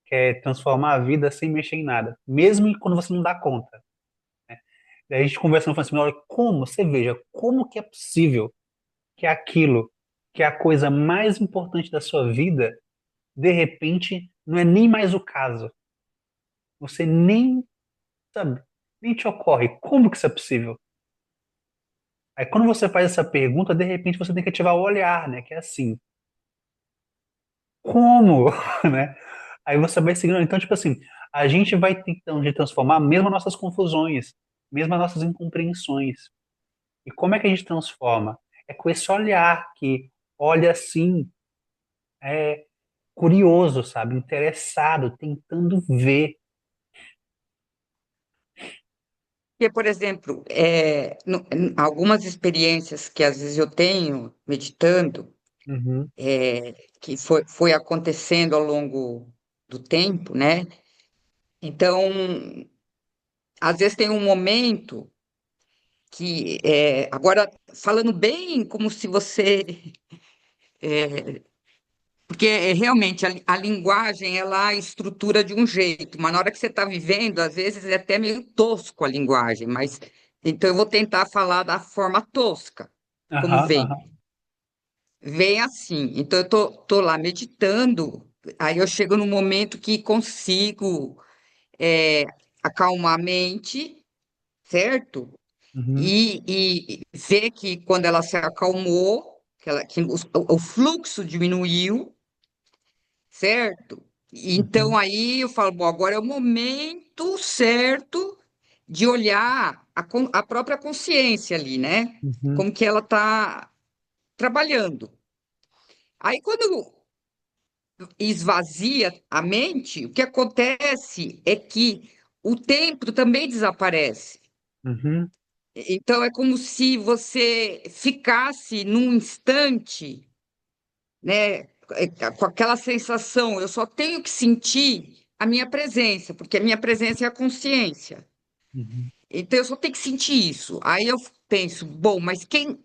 A: Que é transformar a vida sem mexer em nada, mesmo quando você não dá conta. Daí a gente conversando, falando assim, olha, como, você veja, como que é possível que aquilo, que é a coisa mais importante da sua vida, de repente, não é nem mais o caso. Você nem, sabe, nem te ocorre. Como que isso é possível? Aí quando você faz essa pergunta, de repente você tem que ativar o olhar, né? Que é assim, como, né? Aí você vai seguindo. Então, tipo assim, a gente vai tentando de transformar mesmo as nossas confusões, mesmo as nossas incompreensões. E como é que a gente transforma? É com esse olhar que olha assim, é curioso, sabe? Interessado, tentando ver.
C: Porque, por exemplo, algumas experiências que às vezes eu tenho meditando,
A: Uhum,
C: que foi acontecendo ao longo do tempo, né? Então, às vezes tem um momento que, agora, falando bem como se você. Porque realmente a linguagem ela estrutura de um jeito, mas na hora que você está vivendo, às vezes é até meio tosco a linguagem, mas então eu vou tentar falar da forma tosca, como
A: aham,
C: vem.
A: aham,
C: Vem assim, então eu tô lá meditando, aí eu chego num momento que consigo é, acalmar a mente, certo?
A: uhum,
C: E ver que quando ela se acalmou, que o fluxo diminuiu, certo? Então
A: uhum,
C: aí eu falo, bom, agora é o momento certo de olhar a própria consciência ali, né?
A: uhum,
C: Como que ela está trabalhando. Aí quando esvazia a mente, o que acontece é que o tempo também desaparece.
A: uhum,
C: Então é como se você ficasse num instante, né, com aquela sensação, eu só tenho que sentir a minha presença, porque a minha presença é a consciência.
A: uhum,
C: Então eu só tenho que sentir isso. Aí eu penso, bom, mas quem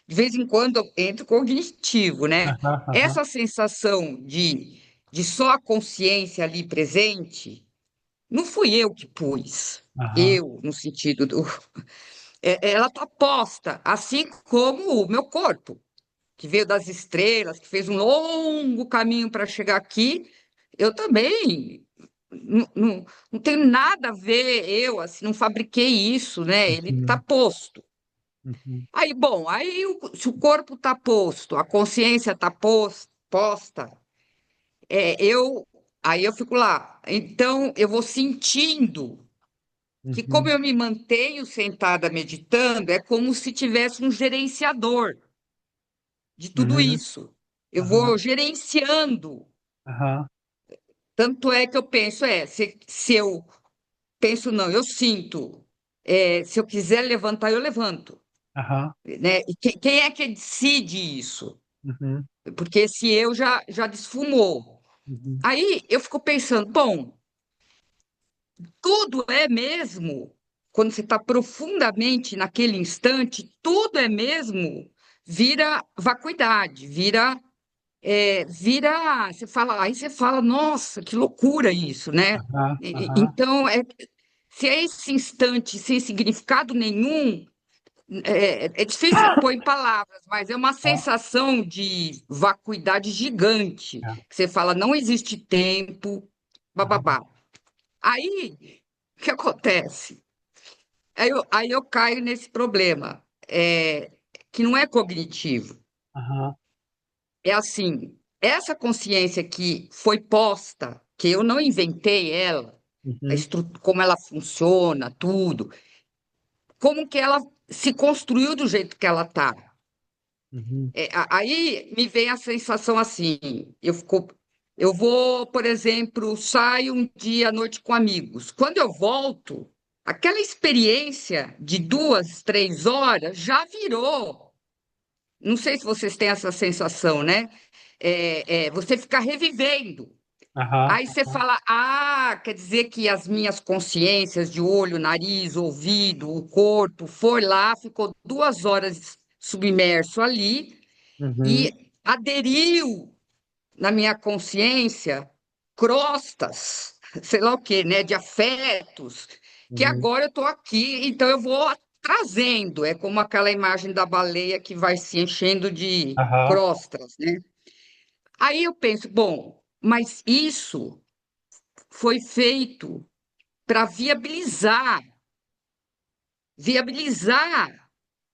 C: de vez em quando eu entro cognitivo, né?
A: aham, aham,
C: Essa sensação de só a consciência ali presente, não fui eu que pus.
A: aham,
C: Eu, no sentido do. ela está posta, assim como o meu corpo, que veio das estrelas, que fez um longo caminho para chegar aqui. Eu também não tenho nada a ver, eu assim, não fabriquei isso, né? Ele está
A: Uhum,
C: posto.
A: uhum,
C: Aí, bom, se o corpo está posto, a consciência está posta, aí eu fico lá. Então, eu vou sentindo que, como
A: uhum,
C: eu me mantenho sentada meditando, é como se tivesse um gerenciador de tudo
A: uhum,
C: isso. Eu vou
A: aham,
C: gerenciando.
A: aham,
C: Tanto é que eu penso, se eu penso, não, eu sinto. Se eu quiser levantar, eu levanto,
A: aham,
C: né? E quem é que decide isso?
A: uhum,
C: Porque esse eu já desfumou.
A: uhum,
C: Aí eu fico pensando, bom, tudo é mesmo, quando você está profundamente naquele instante, tudo é mesmo, vira vacuidade, aí você fala, nossa, que loucura isso, né?
A: aham, aham,
C: Então, se é esse instante sem significado nenhum, é difícil pôr em palavras, mas é uma
A: aham,
C: sensação de vacuidade gigante,
A: é,
C: que você fala, não existe tempo,
A: aham,
C: bababá. Aí, o que acontece? Aí eu caio nesse problema, que não é cognitivo.
A: aham,
C: É assim, essa consciência que foi posta, que eu não inventei ela,
A: uhum,
C: como ela funciona, tudo, como que ela se construiu do jeito que ela está.
A: uhum,
C: Aí me vem a sensação assim, eu vou, por exemplo, saio um dia à noite com amigos. Quando eu volto, aquela experiência de 2, 3 horas já virou. Não sei se vocês têm essa sensação, né? Você fica revivendo.
A: aham,
C: Aí você fala, quer dizer que as minhas consciências de olho, nariz, ouvido, o corpo, foi lá, ficou 2 horas submerso ali
A: uhum,
C: e aderiu na minha consciência crostas, sei lá o quê, né, de afetos, que
A: uhum,
C: agora eu estou aqui, então eu vou trazendo, é como aquela imagem da baleia que vai se enchendo de
A: aham,
C: crostas, né? Aí eu penso, bom, mas isso foi feito para viabilizar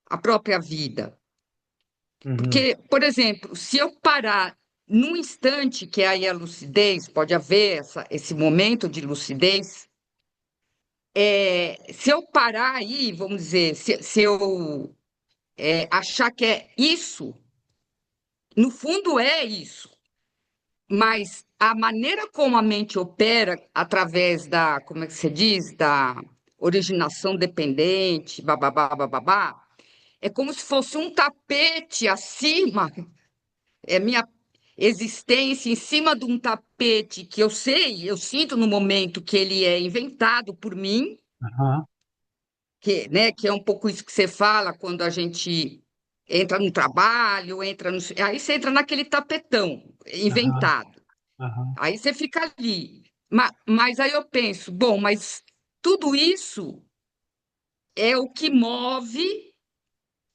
C: a própria vida.
A: uhum,
C: Porque, por exemplo, se eu parar num instante, que é aí a lucidez, pode haver esse momento de lucidez, se eu parar aí, vamos dizer, se eu achar que é isso, no fundo é isso, mas a maneira como a mente opera através da, como é que se diz, da originação dependente, bababá, bababá, é como se fosse um tapete acima, é minha existência em cima de um tapete que eu sei, eu sinto no momento que ele é inventado por mim,
A: aham,
C: que é um pouco isso que você fala quando a gente entra no trabalho, aí você entra naquele tapetão
A: aham,
C: inventado.
A: aham,
C: Aí você fica ali. Mas aí eu penso, bom, mas tudo isso é o que move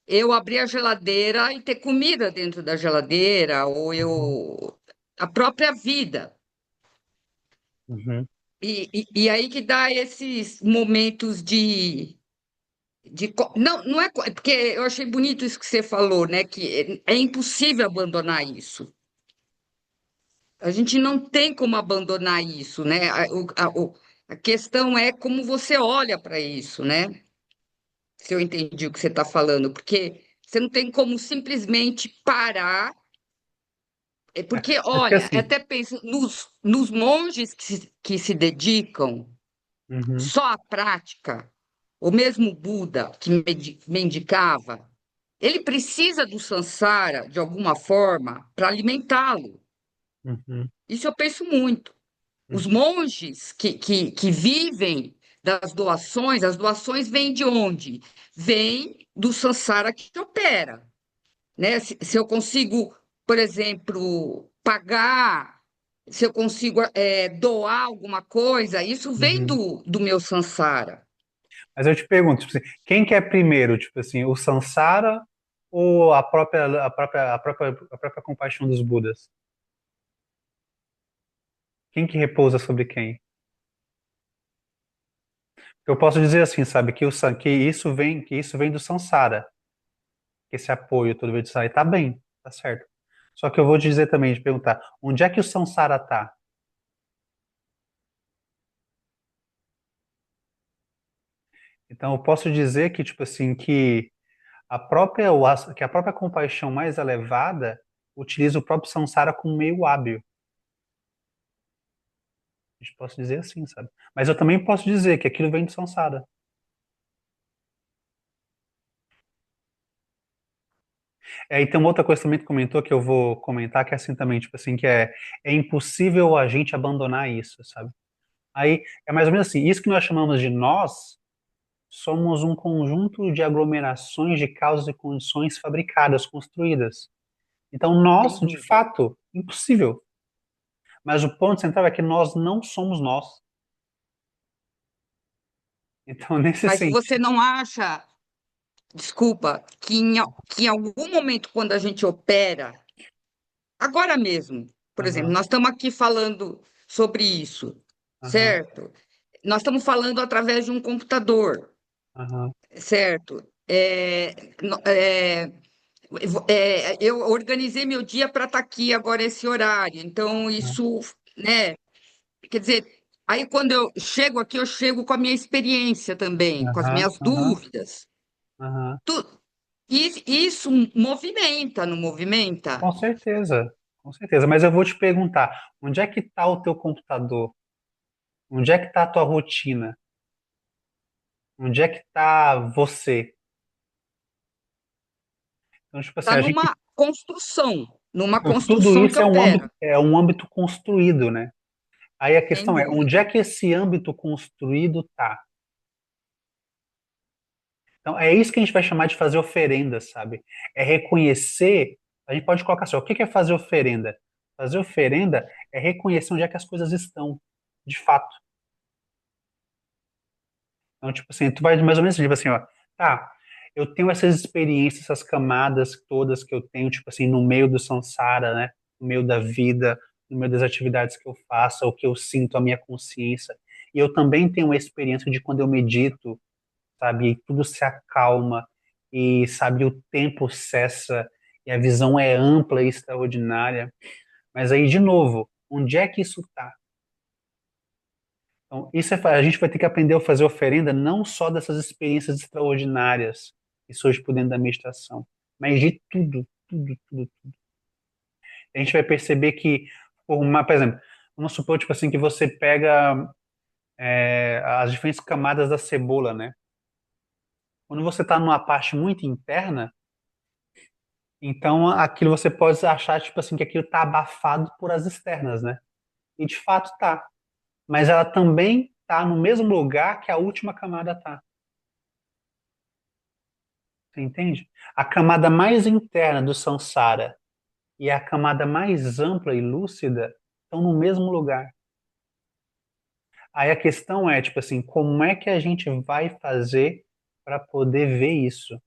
C: eu abrir a geladeira e ter comida dentro da geladeira, ou
A: aham,
C: a própria vida.
A: uhum.
C: E aí que dá esses momentos não é porque eu achei bonito isso que você falou, né? Que é impossível abandonar isso. A gente não tem como abandonar isso, né? A questão é como você olha para isso, né? Se eu entendi o que você está falando, porque você não tem como simplesmente parar. Porque,
A: É porque
C: olha, eu
A: assim,
C: até penso nos monges que se dedicam
A: uhum,
C: só à prática, o mesmo Buda que mendicava, ele precisa do samsara de alguma forma para alimentá-lo.
A: uhum,
C: Isso eu penso muito. Os
A: uhum,
C: monges que vivem das doações, as doações vêm de onde? Vêm do samsara que opera, né? Se eu consigo, por exemplo, pagar, se eu consigo doar alguma coisa, isso vem
A: uhum.
C: do meu samsara.
A: Mas eu te pergunto, tipo assim, quem que é primeiro, tipo assim, o Sansara ou a própria compaixão dos Budas? Quem que repousa sobre quem? Eu posso dizer assim, sabe, que isso vem do Sansara, que esse apoio todo vem do Sansara, e tá bem, tá certo. Só que eu vou te dizer também, de perguntar, onde é que o Sansara tá? Então eu posso dizer que, tipo assim, que a própria compaixão mais elevada utiliza o próprio Sansara como meio hábil. A gente pode dizer assim, sabe? Mas eu também posso dizer que aquilo vem do Sansara. E tem uma outra coisa também que comentou que eu vou comentar, que é assim também, tipo assim, que é impossível a gente abandonar isso, sabe? Aí é mais ou menos assim, isso que nós chamamos de nós, somos um conjunto de aglomerações de causas e condições fabricadas, construídas. Então, nós,
C: Sem
A: de
C: dúvida.
A: fato, impossível. Mas o ponto central é que nós não somos nós. Então, nesse
C: Mas você
A: sentido.
C: não acha, desculpa, que em algum momento, quando a gente opera, agora mesmo, por exemplo,
A: Aham,
C: nós estamos aqui falando sobre isso,
A: aham,
C: certo? Nós estamos falando através de um computador,
A: aham,
C: certo? Eu organizei meu dia para estar aqui agora esse horário, então isso, né? Quer dizer, aí quando eu chego aqui, eu chego com a minha experiência também, com as
A: aham,
C: minhas
A: aham,
C: dúvidas.
A: aham.
C: Tu- isso movimenta, não movimenta?
A: Com certeza, com certeza. Mas eu vou te perguntar, onde é que está o teu computador? Onde é que está a tua rotina? Onde é que está você? Então, tipo assim,
C: Está
A: a gente,
C: numa
A: então, tudo
C: construção que
A: isso
C: opera,
A: é um âmbito construído, né? Aí a
C: sem
A: questão é, onde
C: dúvida.
A: é que esse âmbito construído tá? Então, é isso que a gente vai chamar de fazer oferenda, sabe? É reconhecer, a gente pode colocar assim, ó, o que que é fazer oferenda? Fazer oferenda é reconhecer onde é que as coisas estão, de fato. Então, tipo assim, tu vai mais ou menos tipo assim, ó, tá, eu tenho essas experiências, essas camadas todas que eu tenho, tipo assim, no meio do samsara, né? No meio da vida, no meio das atividades que eu faço, o que eu sinto, a minha consciência. E eu também tenho uma experiência de quando eu medito, sabe? E tudo se acalma e, sabe, o tempo cessa e a visão é ampla e extraordinária. Mas aí, de novo, onde é que isso está? Então, a gente vai ter que aprender a fazer oferenda não só dessas experiências extraordinárias que surgem por dentro da meditação, mas de tudo, tudo, tudo. A gente vai perceber que, por exemplo, vamos supor, tipo assim, que você pega as diferentes camadas da cebola, né? Quando você está numa parte muito interna, então aquilo você pode achar, tipo assim, que aquilo está abafado por as externas, né? E de fato tá. Mas ela também está no mesmo lugar que a última camada está. Você entende? A camada mais interna do samsara e a camada mais ampla e lúcida estão no mesmo lugar. Aí a questão é, tipo assim, como é que a gente vai fazer para poder ver isso?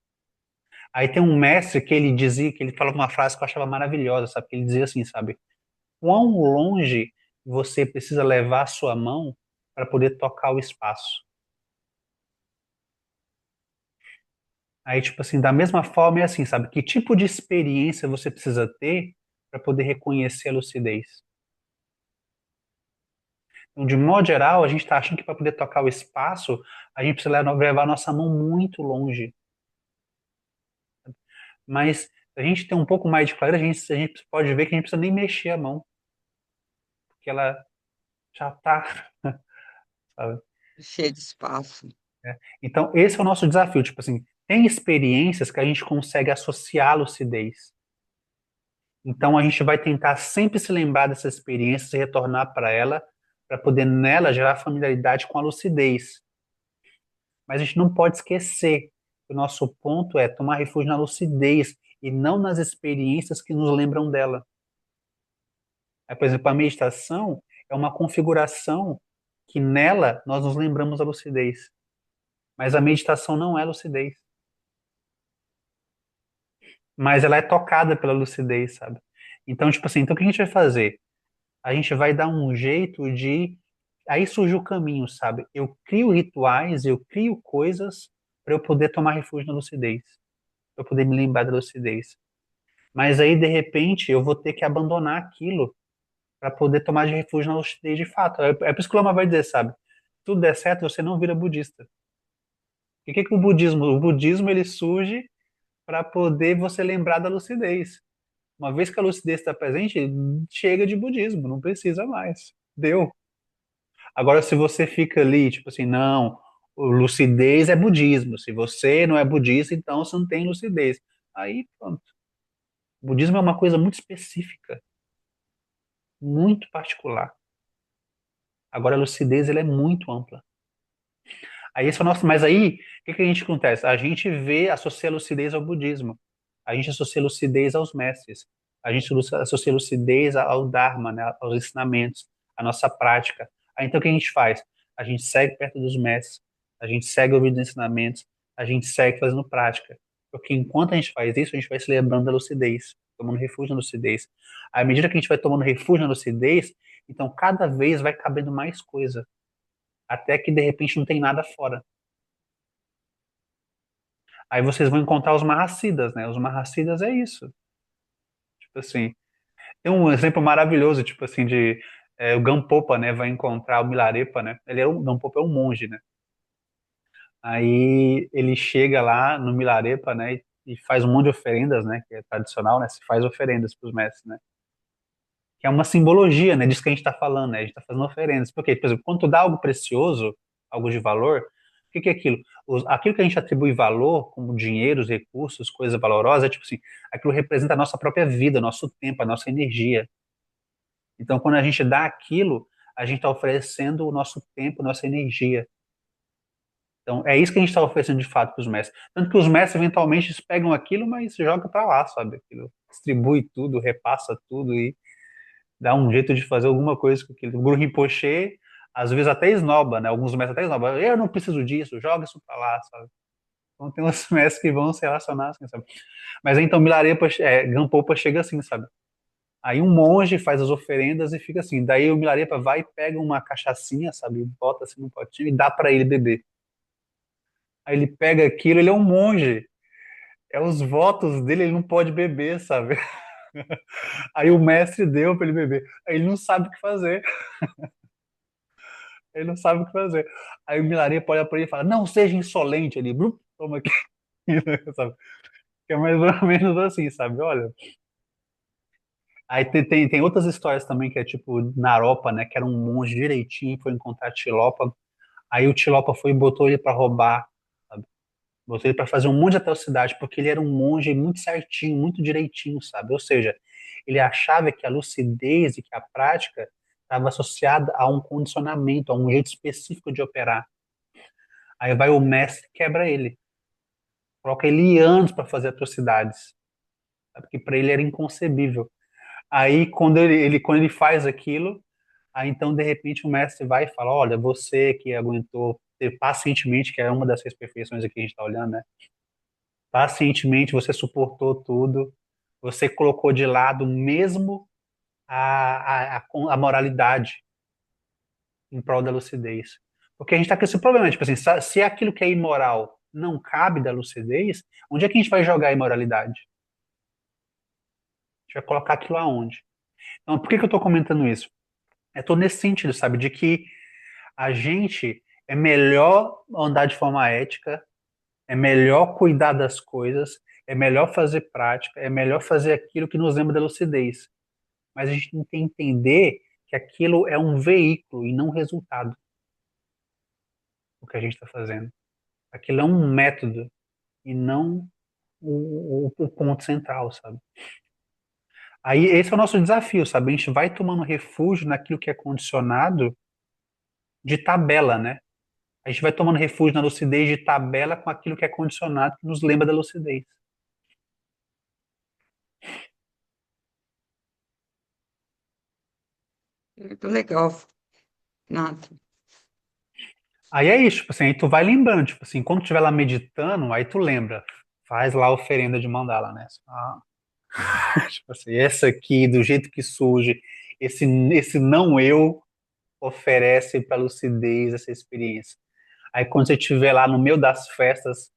A: Aí tem um mestre que ele dizia, que ele falava uma frase que eu achava maravilhosa, sabe? Que ele dizia assim, sabe? Quão longe você precisa levar a sua mão para poder tocar o espaço? Aí, tipo assim, da mesma forma é assim, sabe? Que tipo de experiência você precisa ter para poder reconhecer a lucidez? Então, de modo geral, a gente está achando que para poder tocar o espaço, a gente precisa levar a nossa mão muito longe. Mas se a gente tem um pouco mais de clareza, a gente pode ver que a gente precisa nem mexer a mão, porque ela já está, sabe?
C: Cheio de espaço.
A: É. Então, esse é o nosso desafio. Tipo assim, tem experiências que a gente consegue associar à lucidez. Então, a gente vai tentar sempre se lembrar dessas experiências e retornar para ela, para poder nela gerar familiaridade com a lucidez. Mas a gente não pode esquecer que o nosso ponto é tomar refúgio na lucidez e não nas experiências que nos lembram dela. Por exemplo, a meditação é uma configuração que nela nós nos lembramos da lucidez. Mas a meditação não é lucidez. Mas ela é tocada pela lucidez, sabe? Então, tipo assim, então o que a gente vai fazer? A gente vai dar um jeito de. Aí surge o caminho, sabe? Eu crio rituais, eu crio coisas para eu poder tomar refúgio na lucidez, para eu poder me lembrar da lucidez. Mas aí, de repente, eu vou ter que abandonar aquilo para poder tomar de refúgio na lucidez de fato. É por isso que o Lama vai dizer, sabe? Se tudo der certo, você não vira budista. E o que que o budismo? O budismo ele surge para poder você lembrar da lucidez. Uma vez que a lucidez está presente, chega de budismo, não precisa mais. Deu. Agora, se você fica ali, tipo assim, não, lucidez é budismo. Se você não é budista, então você não tem lucidez. Aí, pronto. O budismo é uma coisa muito específica, muito particular. Agora, a lucidez ela é muito ampla. Aí esse é o nosso. Mas aí, o que que a gente acontece? A gente vê, associa a lucidez ao budismo. A gente associa a lucidez aos mestres. A gente associa a lucidez ao Dharma, né? Aos ensinamentos, à nossa prática. Aí então o que a gente faz? A gente segue perto dos mestres, a gente segue ouvindo os ensinamentos, a gente segue fazendo prática. Porque enquanto a gente faz isso, a gente vai se lembrando da lucidez, tomando refúgio na lucidez. À medida que a gente vai tomando refúgio na lucidez, então cada vez vai cabendo mais coisa até que de repente não tem nada fora. Aí vocês vão encontrar os Mahasiddhas, né? Os Mahasiddhas é isso. Tipo assim, tem um exemplo maravilhoso, tipo assim, de o Gampopa, né? Vai encontrar o Milarepa, né? O Gampopa é um monge, né? Aí ele chega lá no Milarepa, né? E faz um monte de oferendas, né? Que é tradicional, né? Se faz oferendas para os mestres, né? Que é uma simbologia, né, disso que a gente está falando, né? A gente está fazendo oferendas. Porque, por exemplo, quando tu dá algo precioso, algo de valor, o que que é aquilo? Aquilo que a gente atribui valor, como dinheiro, recursos, coisas valorosas, é tipo assim, aquilo representa a nossa própria vida, nosso tempo, a nossa energia. Então, quando a gente dá aquilo, a gente está oferecendo o nosso tempo, nossa energia. Então, é isso que a gente está oferecendo de fato para os mestres. Tanto que os mestres, eventualmente, eles pegam aquilo, mas jogam para lá, sabe? Aquilo distribui tudo, repassa tudo e dá um jeito de fazer alguma coisa com aquilo. O Guru Rinpoche, às vezes até esnoba, né? Alguns mestres até esnobam. Eu não preciso disso, joga isso pra lá, sabe? Então tem uns mestres que vão se relacionar assim, sabe? Mas então Milarepa, Gampopa chega assim, sabe? Aí um monge faz as oferendas e fica assim. Daí o Milarepa vai e pega uma cachaçinha, sabe? Bota assim no potinho e dá para ele beber. Aí ele pega aquilo, ele é um monge. É os votos dele, ele não pode beber, sabe? Aí o mestre deu para ele beber. Aí ele não sabe o que fazer. Ele não sabe o que fazer. Aí o Milarepa olha pra ele e fala: Não seja insolente. Ele, "Brum, toma aqui." Sabe? Que é mais ou menos assim, sabe? Olha. Aí tem outras histórias também, que é tipo Naropa, né? Que era um monge direitinho, foi encontrar Tilopa. Aí o Tilopa foi e botou ele pra roubar, sabe? Botou ele pra fazer um monte de atrocidade, porque ele era um monge muito certinho, muito direitinho, sabe? Ou seja, ele achava que a lucidez e que a prática estava associada a um condicionamento, a um jeito específico de operar. Aí vai o mestre e quebra ele. Coloca ele anos para fazer atrocidades, sabe? Que para ele era inconcebível. Aí quando ele faz aquilo, aí então de repente o mestre vai e fala: Olha, você que aguentou ter pacientemente, que é uma das seis perfeições aqui que a gente está olhando, né? Pacientemente você suportou tudo, você colocou de lado mesmo a moralidade em prol da lucidez. Porque a gente está com esse problema, tipo assim, se aquilo que é imoral não cabe da lucidez, onde é que a gente vai jogar a imoralidade? A gente vai colocar aquilo aonde? Então, por que que eu estou comentando isso? Eu estou nesse sentido, sabe, de que a gente é melhor andar de forma ética, é melhor cuidar das coisas, é melhor fazer prática, é melhor fazer aquilo que nos lembra da lucidez. Mas a gente tem que entender que aquilo é um veículo e não um resultado, o que a gente está fazendo. Aquilo é um método e não o ponto central, sabe? Aí esse é o nosso desafio, sabe? A gente vai tomando refúgio naquilo que é condicionado de tabela, né? A gente vai tomando refúgio na lucidez de tabela com aquilo que é condicionado, que nos lembra da lucidez.
C: Muito legal, Nato.
A: Aí é isso, tipo assim, aí tu vai lembrando, tipo assim, quando tu estiver lá meditando, aí tu lembra, faz lá a oferenda de mandala, né? Tipo assim, essa aqui, do jeito que surge, esse não eu oferece para lucidez essa experiência. Aí quando você estiver lá no meio das festas,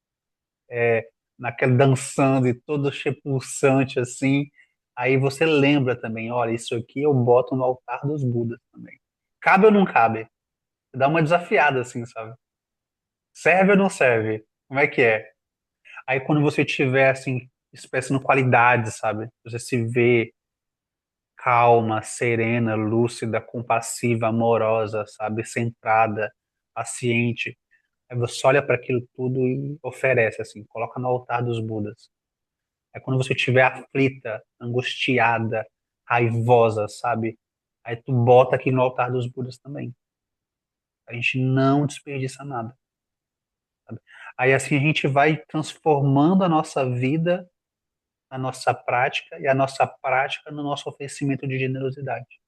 A: naquele dançando e todo pulsante assim, aí você lembra também, olha, isso aqui eu boto no altar dos Budas também. Cabe ou não cabe? Dá uma desafiada assim, sabe? Serve ou não serve? Como é que é? Aí quando você tiver assim, expressando qualidade, sabe? Você se vê calma, serena, lúcida, compassiva, amorosa, sabe? Centrada, paciente. Aí você olha para aquilo tudo e oferece assim, coloca no altar dos Budas. É quando você estiver aflita, angustiada, raivosa, sabe? Aí tu bota aqui no altar dos Budas também. A gente não desperdiça nada. Sabe? Aí assim a gente vai transformando a nossa vida, a nossa prática e a nossa prática no nosso oferecimento de generosidade.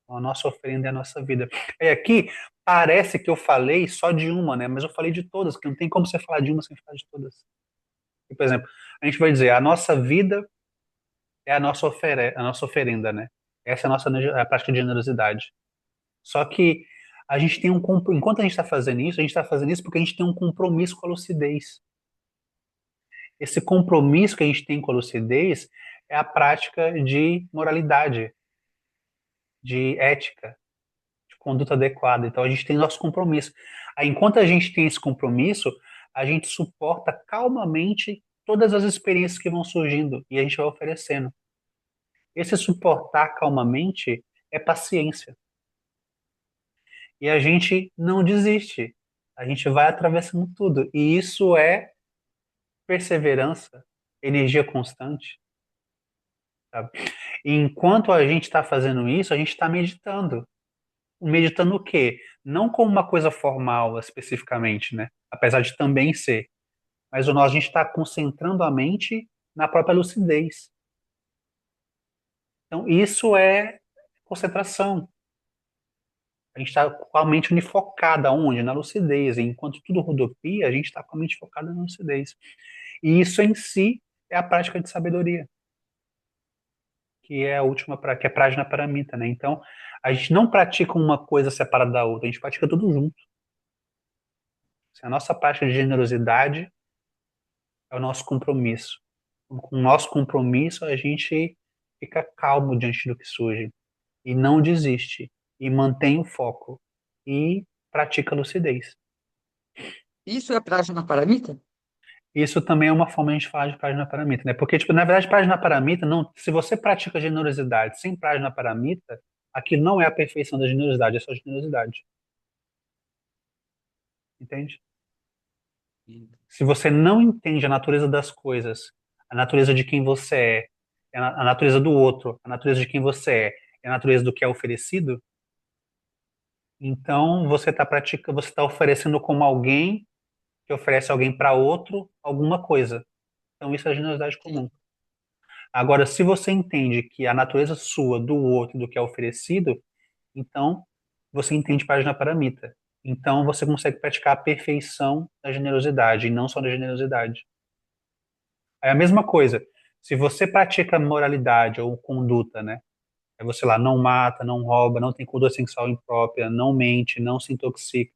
A: Então, a nossa oferenda é a nossa vida. E aqui parece que eu falei só de uma, né? Mas eu falei de todas, que não tem como você falar de uma sem falar de todas. E, por exemplo, a gente vai dizer, a nossa vida é a nossa oferenda, né? Essa é a prática de generosidade. Só que a gente tem enquanto a gente está fazendo isso, a gente está fazendo isso porque a gente tem um compromisso com a lucidez. Esse compromisso que a gente tem com a lucidez é a prática de moralidade, de ética, de conduta adequada. Então a gente tem nosso compromisso. Aí, enquanto a gente tem esse compromisso, a gente suporta calmamente todas as experiências que vão surgindo e a gente vai oferecendo. Esse suportar calmamente é paciência. E a gente não desiste. A gente vai atravessando tudo. E isso é perseverança, energia constante, sabe? E enquanto a gente está fazendo isso, a gente está meditando. Meditando o quê? Não como uma coisa formal especificamente, né? Apesar de também ser. Mas a gente está concentrando a mente na própria lucidez. Então, isso é concentração. A gente está com a mente unifocada, onde? Na lucidez. E enquanto tudo rodopia, a gente está com a mente focada na lucidez. E isso em si é a prática de sabedoria, que é a última, que é a Prajnaparamita, né? Então, a gente não pratica uma coisa separada da outra, a gente pratica tudo junto. A nossa prática de generosidade é o nosso compromisso. Com o nosso compromisso, a gente fica calmo diante do que surge e não desiste e mantém o foco e pratica a lucidez.
C: Isso é Prajnaparamita?
A: Isso também é uma forma de a gente falar de Prajnaparamita, né? Porque, tipo, na verdade, Prajnaparamita, não, se você pratica generosidade sem Prajnaparamita, aquilo não é a perfeição da generosidade, é só generosidade. Entende? Se você não entende a natureza das coisas, a natureza de quem você a natureza do outro, a natureza de quem você é a natureza do que é oferecido, então você está praticando, você está oferecendo como alguém que oferece alguém para outro alguma coisa. Então isso é generosidade
C: Sim.
A: comum. Agora, se você entende que a natureza sua, do outro, do que é oferecido, então você entende página paramita. Então você consegue praticar a perfeição da generosidade e não só da generosidade. É a mesma coisa. Se você pratica moralidade ou conduta, né? É você lá, não mata, não rouba, não tem conduta sexual imprópria, não mente, não se intoxica.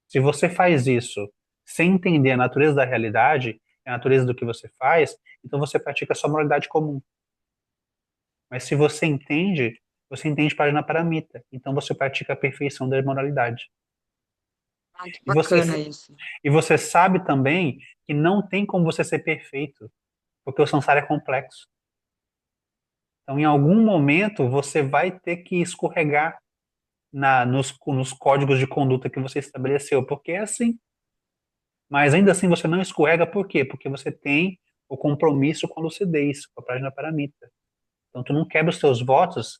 A: Se você faz isso sem entender a natureza da realidade, a natureza do que você faz, então você pratica só moralidade comum. Mas se você entende página paramita. Então você pratica a perfeição da moralidade.
C: Ah, que
A: E você,
C: bacana isso.
A: e você sabe também que não tem como você ser perfeito, porque o samsara é complexo. Então, em algum momento, você vai ter que escorregar nos códigos de conduta que você estabeleceu, porque é assim. Mas ainda assim você não escorrega, por quê? Porque você tem o compromisso com a lucidez, com a página paramita. Então, tu não quebra os teus votos,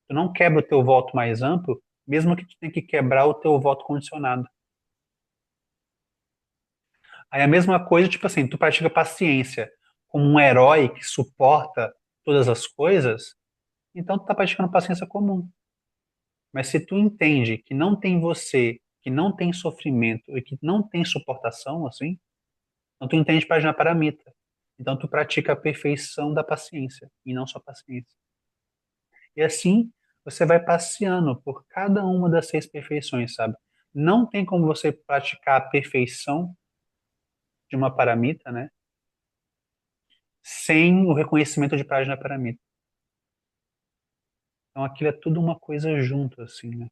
A: tu não quebra o teu voto mais amplo, mesmo que tu tenha que quebrar o teu voto condicionado. Aí a mesma coisa, tipo assim, tu pratica paciência como um herói que suporta todas as coisas, então tu tá praticando paciência comum. Mas se tu entende que não tem você que não tem sofrimento e que não tem suportação, assim, então tu entende Prajnaparamita. Então tu pratica a perfeição da paciência e não só paciência. E assim você vai passeando por cada uma das 6 perfeições, sabe? Não tem como você praticar a perfeição de uma paramita, né? Sem o reconhecimento de Prajnaparamita. Então aquilo é tudo uma coisa junto, assim, né?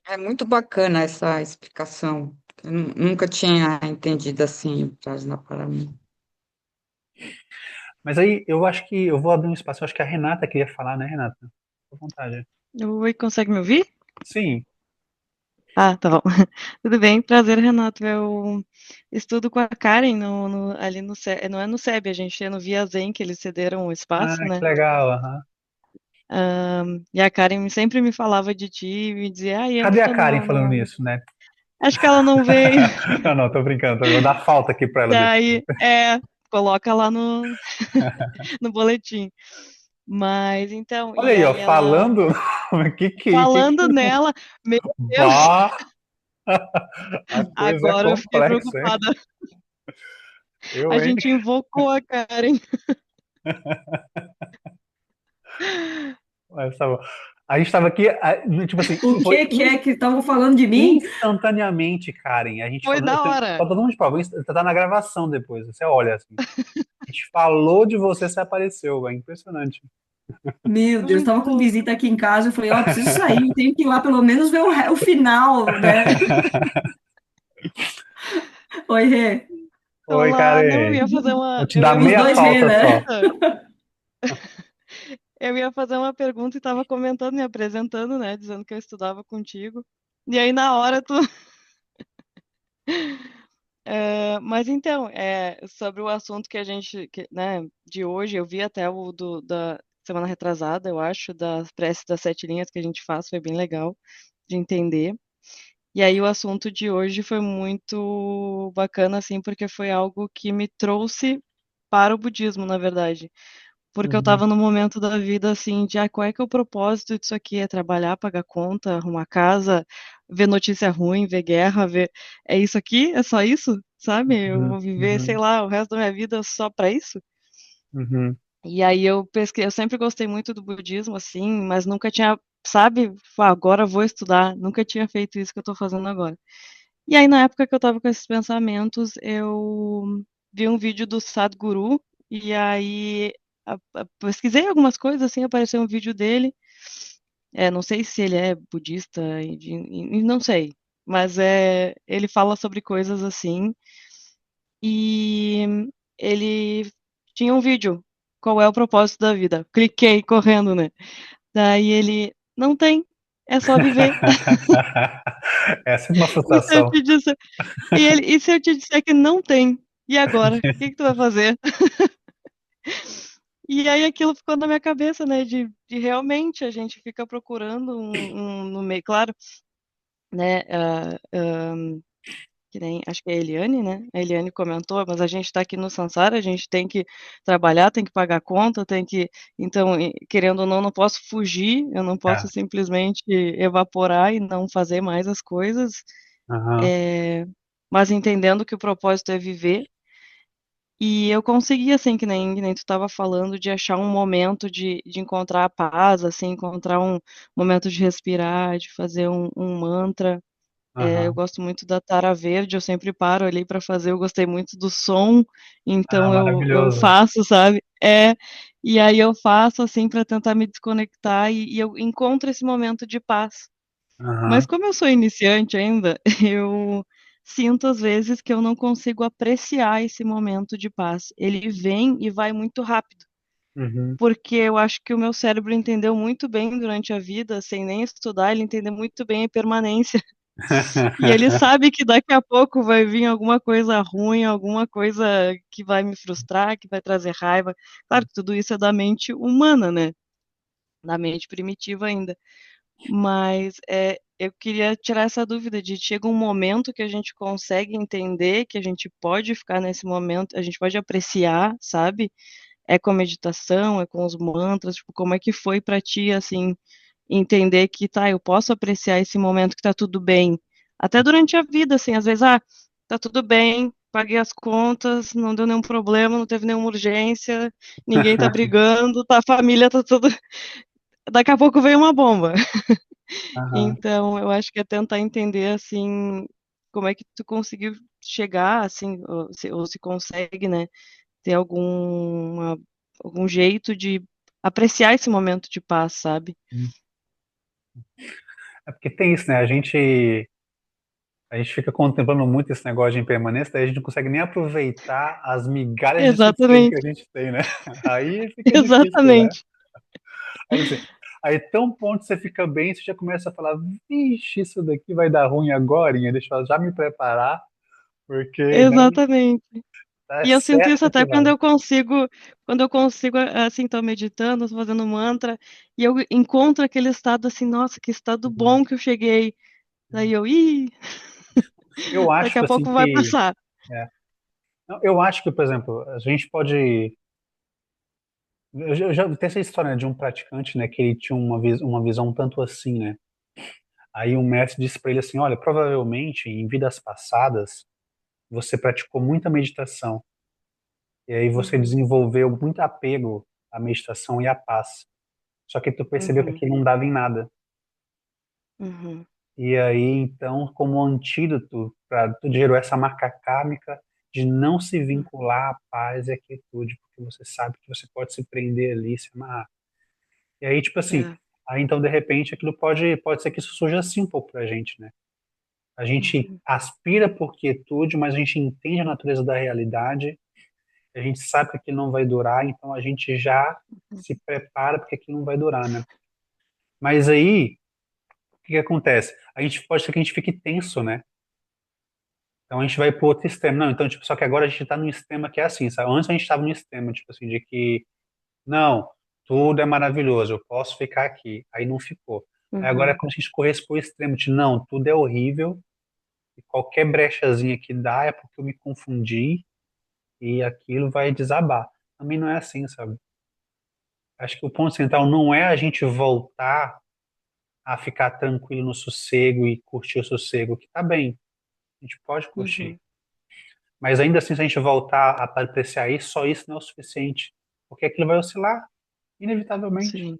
C: É muito bacana essa explicação. Eu nunca tinha entendido assim, o Prajnaparamita.
A: Mas aí eu acho que eu vou abrir um espaço. Eu acho que a Renata queria falar, né, Renata? Fica à vontade.
D: Oi, consegue me ouvir?
A: Sim.
D: Ah, tá bom. Tudo bem, prazer, Renato. Eu estudo com a Karen ali no, não é no SEB, a gente é no Via Zen, que eles cederam o
A: Ah,
D: espaço,
A: que
D: né?
A: legal. Aham.
D: E a Karen sempre me falava de ti, me dizia,
A: Cadê a
D: entra
A: Karen falando nisso, né?
D: Acho que ela não veio.
A: Não, não, tô brincando. Eu vou dar falta aqui pra ela depois.
D: Daí, coloca lá no boletim. Mas então,
A: Olha
D: e
A: aí, ó,
D: aí ela,
A: falando. Que...
D: falando nela, meu Deus,
A: Bah, a coisa é
D: agora eu fiquei
A: complexa, hein?
D: preocupada.
A: Eu,
D: A
A: hein?
D: gente invocou a Karen.
A: Mas tá bom. A gente tava aqui, tipo assim,
B: O
A: foi
B: que que é que estavam falando de mim?
A: instantaneamente, Karen. A gente
D: Foi
A: falou,
D: na hora.
A: só todo mundo de prova, tá na gravação depois. Você olha assim. A gente falou de você, você apareceu. É impressionante.
B: Meu Deus,
D: Muito
B: estava com
D: louco.
B: visita aqui em casa. Eu falei, ó, preciso sair, eu tenho que ir lá pelo menos ver o final, né? Oi, Rê.
A: Oi,
D: Olá, não,
A: Karen. Vou te
D: eu
A: dar
D: ia
B: Os
D: fazer
A: meia
B: dois
D: uma
B: Rê,
A: falta só.
B: né?
D: pergunta. Eu ia fazer uma pergunta e estava comentando, me apresentando, né, dizendo que eu estudava contigo. E aí na hora tu mas então, sobre o assunto que a gente, né, de hoje, eu vi até o da semana retrasada, eu acho, das preces das 7 linhas que a gente faz, foi bem legal de entender. E aí o assunto de hoje foi muito bacana, assim, porque foi algo que me trouxe para o budismo, na verdade. Porque eu
A: Uhum,
D: estava num momento da vida assim de qual é que é o propósito disso aqui? É trabalhar, pagar conta, arrumar casa, ver notícia ruim, ver guerra, ver. É isso aqui? É só isso? Sabe? Eu
A: uhum,
D: vou viver, sei
A: uhum,
D: lá, o resto da minha vida só para isso?
A: uhum,
D: E aí eu pesquei, eu sempre gostei muito do budismo, assim, mas nunca tinha, sabe, agora eu vou estudar, nunca tinha feito isso que eu estou fazendo agora. E aí, na época que eu estava com esses pensamentos, eu vi um vídeo do Sadhguru, e aí pesquisei algumas coisas, assim, apareceu um vídeo dele. Não sei se ele é budista, não sei, mas ele fala sobre coisas assim, e ele tinha um vídeo. Qual é o propósito da vida? Cliquei correndo, né? Daí ele, não tem, é só viver.
A: É sempre uma
D: E se eu
A: frustração.
D: te disser, e se eu te disser que não tem? E agora? O que que tu vai fazer? E aí aquilo ficou na minha cabeça, né? De realmente a gente fica procurando no meio, claro, né? Que nem, acho que é a Eliane, né? A Eliane comentou, mas a gente está aqui no Sansara, a gente tem que trabalhar, tem que pagar conta, tem que. Então, querendo ou não, não posso fugir, eu não
A: É.
D: posso simplesmente evaporar e não fazer mais as coisas,
A: Aham,
D: é, mas entendendo que o propósito é viver. E eu consegui, assim, que nem tu estava falando, de achar um momento de encontrar a paz, assim, encontrar um momento de respirar, de fazer um mantra. Eu
A: aham.
D: gosto muito da Tara Verde, eu sempre paro ali para fazer, eu gostei muito do som,
A: Ah,
D: então eu
A: maravilhoso.
D: faço, sabe? E aí eu faço, assim, para tentar me desconectar e eu encontro esse momento de paz. Mas
A: Aham,
D: como eu sou iniciante ainda, eu sinto às vezes que eu não consigo apreciar esse momento de paz. Ele vem e vai muito rápido,
A: uhum.
D: porque eu acho que o meu cérebro entendeu muito bem durante a vida, sem nem estudar, ele entendeu muito bem a impermanência. E ele sabe que daqui a pouco vai vir alguma coisa ruim, alguma coisa que vai me frustrar, que vai trazer raiva. Claro que tudo isso é da mente humana, né? Da mente primitiva ainda. Mas eu queria tirar essa dúvida de chega um momento que a gente consegue entender, que a gente pode ficar nesse momento, a gente pode apreciar, sabe? É com a meditação, é com os mantras, tipo, como é que foi pra ti, assim, entender que, tá, eu posso apreciar esse momento que tá tudo bem, Até durante a vida, assim, às vezes, tá tudo bem, paguei as contas, não deu nenhum problema, não teve nenhuma urgência, ninguém tá brigando, a família tá tudo. Daqui a pouco vem uma bomba.
A: Aham.
D: Então, eu acho que é tentar entender, assim, como é que tu conseguiu chegar, assim, ou se consegue, né, ter algum jeito de apreciar esse momento de paz, sabe?
A: É porque tem isso, né? A gente fica contemplando muito esse negócio de impermanência, daí a gente não consegue nem aproveitar as migalhas de sossego que a
D: Exatamente,
A: gente tem, né? Aí fica difícil, né?
D: exatamente,
A: Aí, assim, aí tão ponto você fica bem, você já começa a falar, vixe, isso daqui vai dar ruim agora, deixa eu já me preparar, porque, né,
D: exatamente.
A: tá
D: E eu sinto isso
A: certo que
D: até
A: vai.
D: quando eu consigo, assim, tô meditando, tô fazendo mantra, e eu encontro aquele estado assim, nossa, que estado
A: Uhum.
D: bom que eu cheguei. Daí ih,
A: Eu acho
D: daqui
A: que,
D: a
A: assim,
D: pouco vai
A: que...
D: passar.
A: é, não, eu acho que, por exemplo, a gente pode... Eu já tenho essa história, né, de um praticante, né, que ele tinha uma visão um tanto assim, né? Aí o mestre disse para ele assim, olha, provavelmente em vidas passadas você praticou muita meditação e aí você
D: Uhum,
A: desenvolveu muito apego à meditação e à paz. Só que tu percebeu que
D: uhum,
A: aquilo não dava em nada.
D: uhum,
A: E aí então, como antídoto para tu gerou essa marca kármica de não se
D: uhum.
A: vincular à paz e à quietude, porque você sabe que você pode se prender ali, se amarrar. E aí tipo assim,
D: É,
A: aí então de repente aquilo pode ser que isso surja assim um pouco pra gente, né? A gente
D: uhum,
A: aspira por quietude, mas a gente entende a natureza da realidade, a gente sabe que aquilo não vai durar, então a gente já
D: uhum,
A: se prepara porque aquilo não vai durar, né? Mas aí, o que que acontece? A gente pode ser que a gente fique tenso, né? Então a gente vai pro outro extremo. Não, então, tipo, só que agora a gente tá num extremo que é assim, sabe? Antes a gente tava num extremo, tipo assim, de que, não, tudo é maravilhoso, eu posso ficar aqui. Aí não ficou. Aí agora é
D: uhum,
A: como se a gente corresse pro extremo de, não, tudo é horrível, e qualquer brechazinha que dá é porque eu me confundi, e aquilo vai desabar. Também não é assim, sabe? Acho que o ponto central não é a gente voltar a ficar tranquilo no sossego e curtir o sossego, que tá bem, a gente pode curtir.
D: uhum.
A: Mas ainda assim, se a gente voltar a apreciar isso, só isso não é o suficiente, porque aquilo vai oscilar, inevitavelmente.
D: Sim.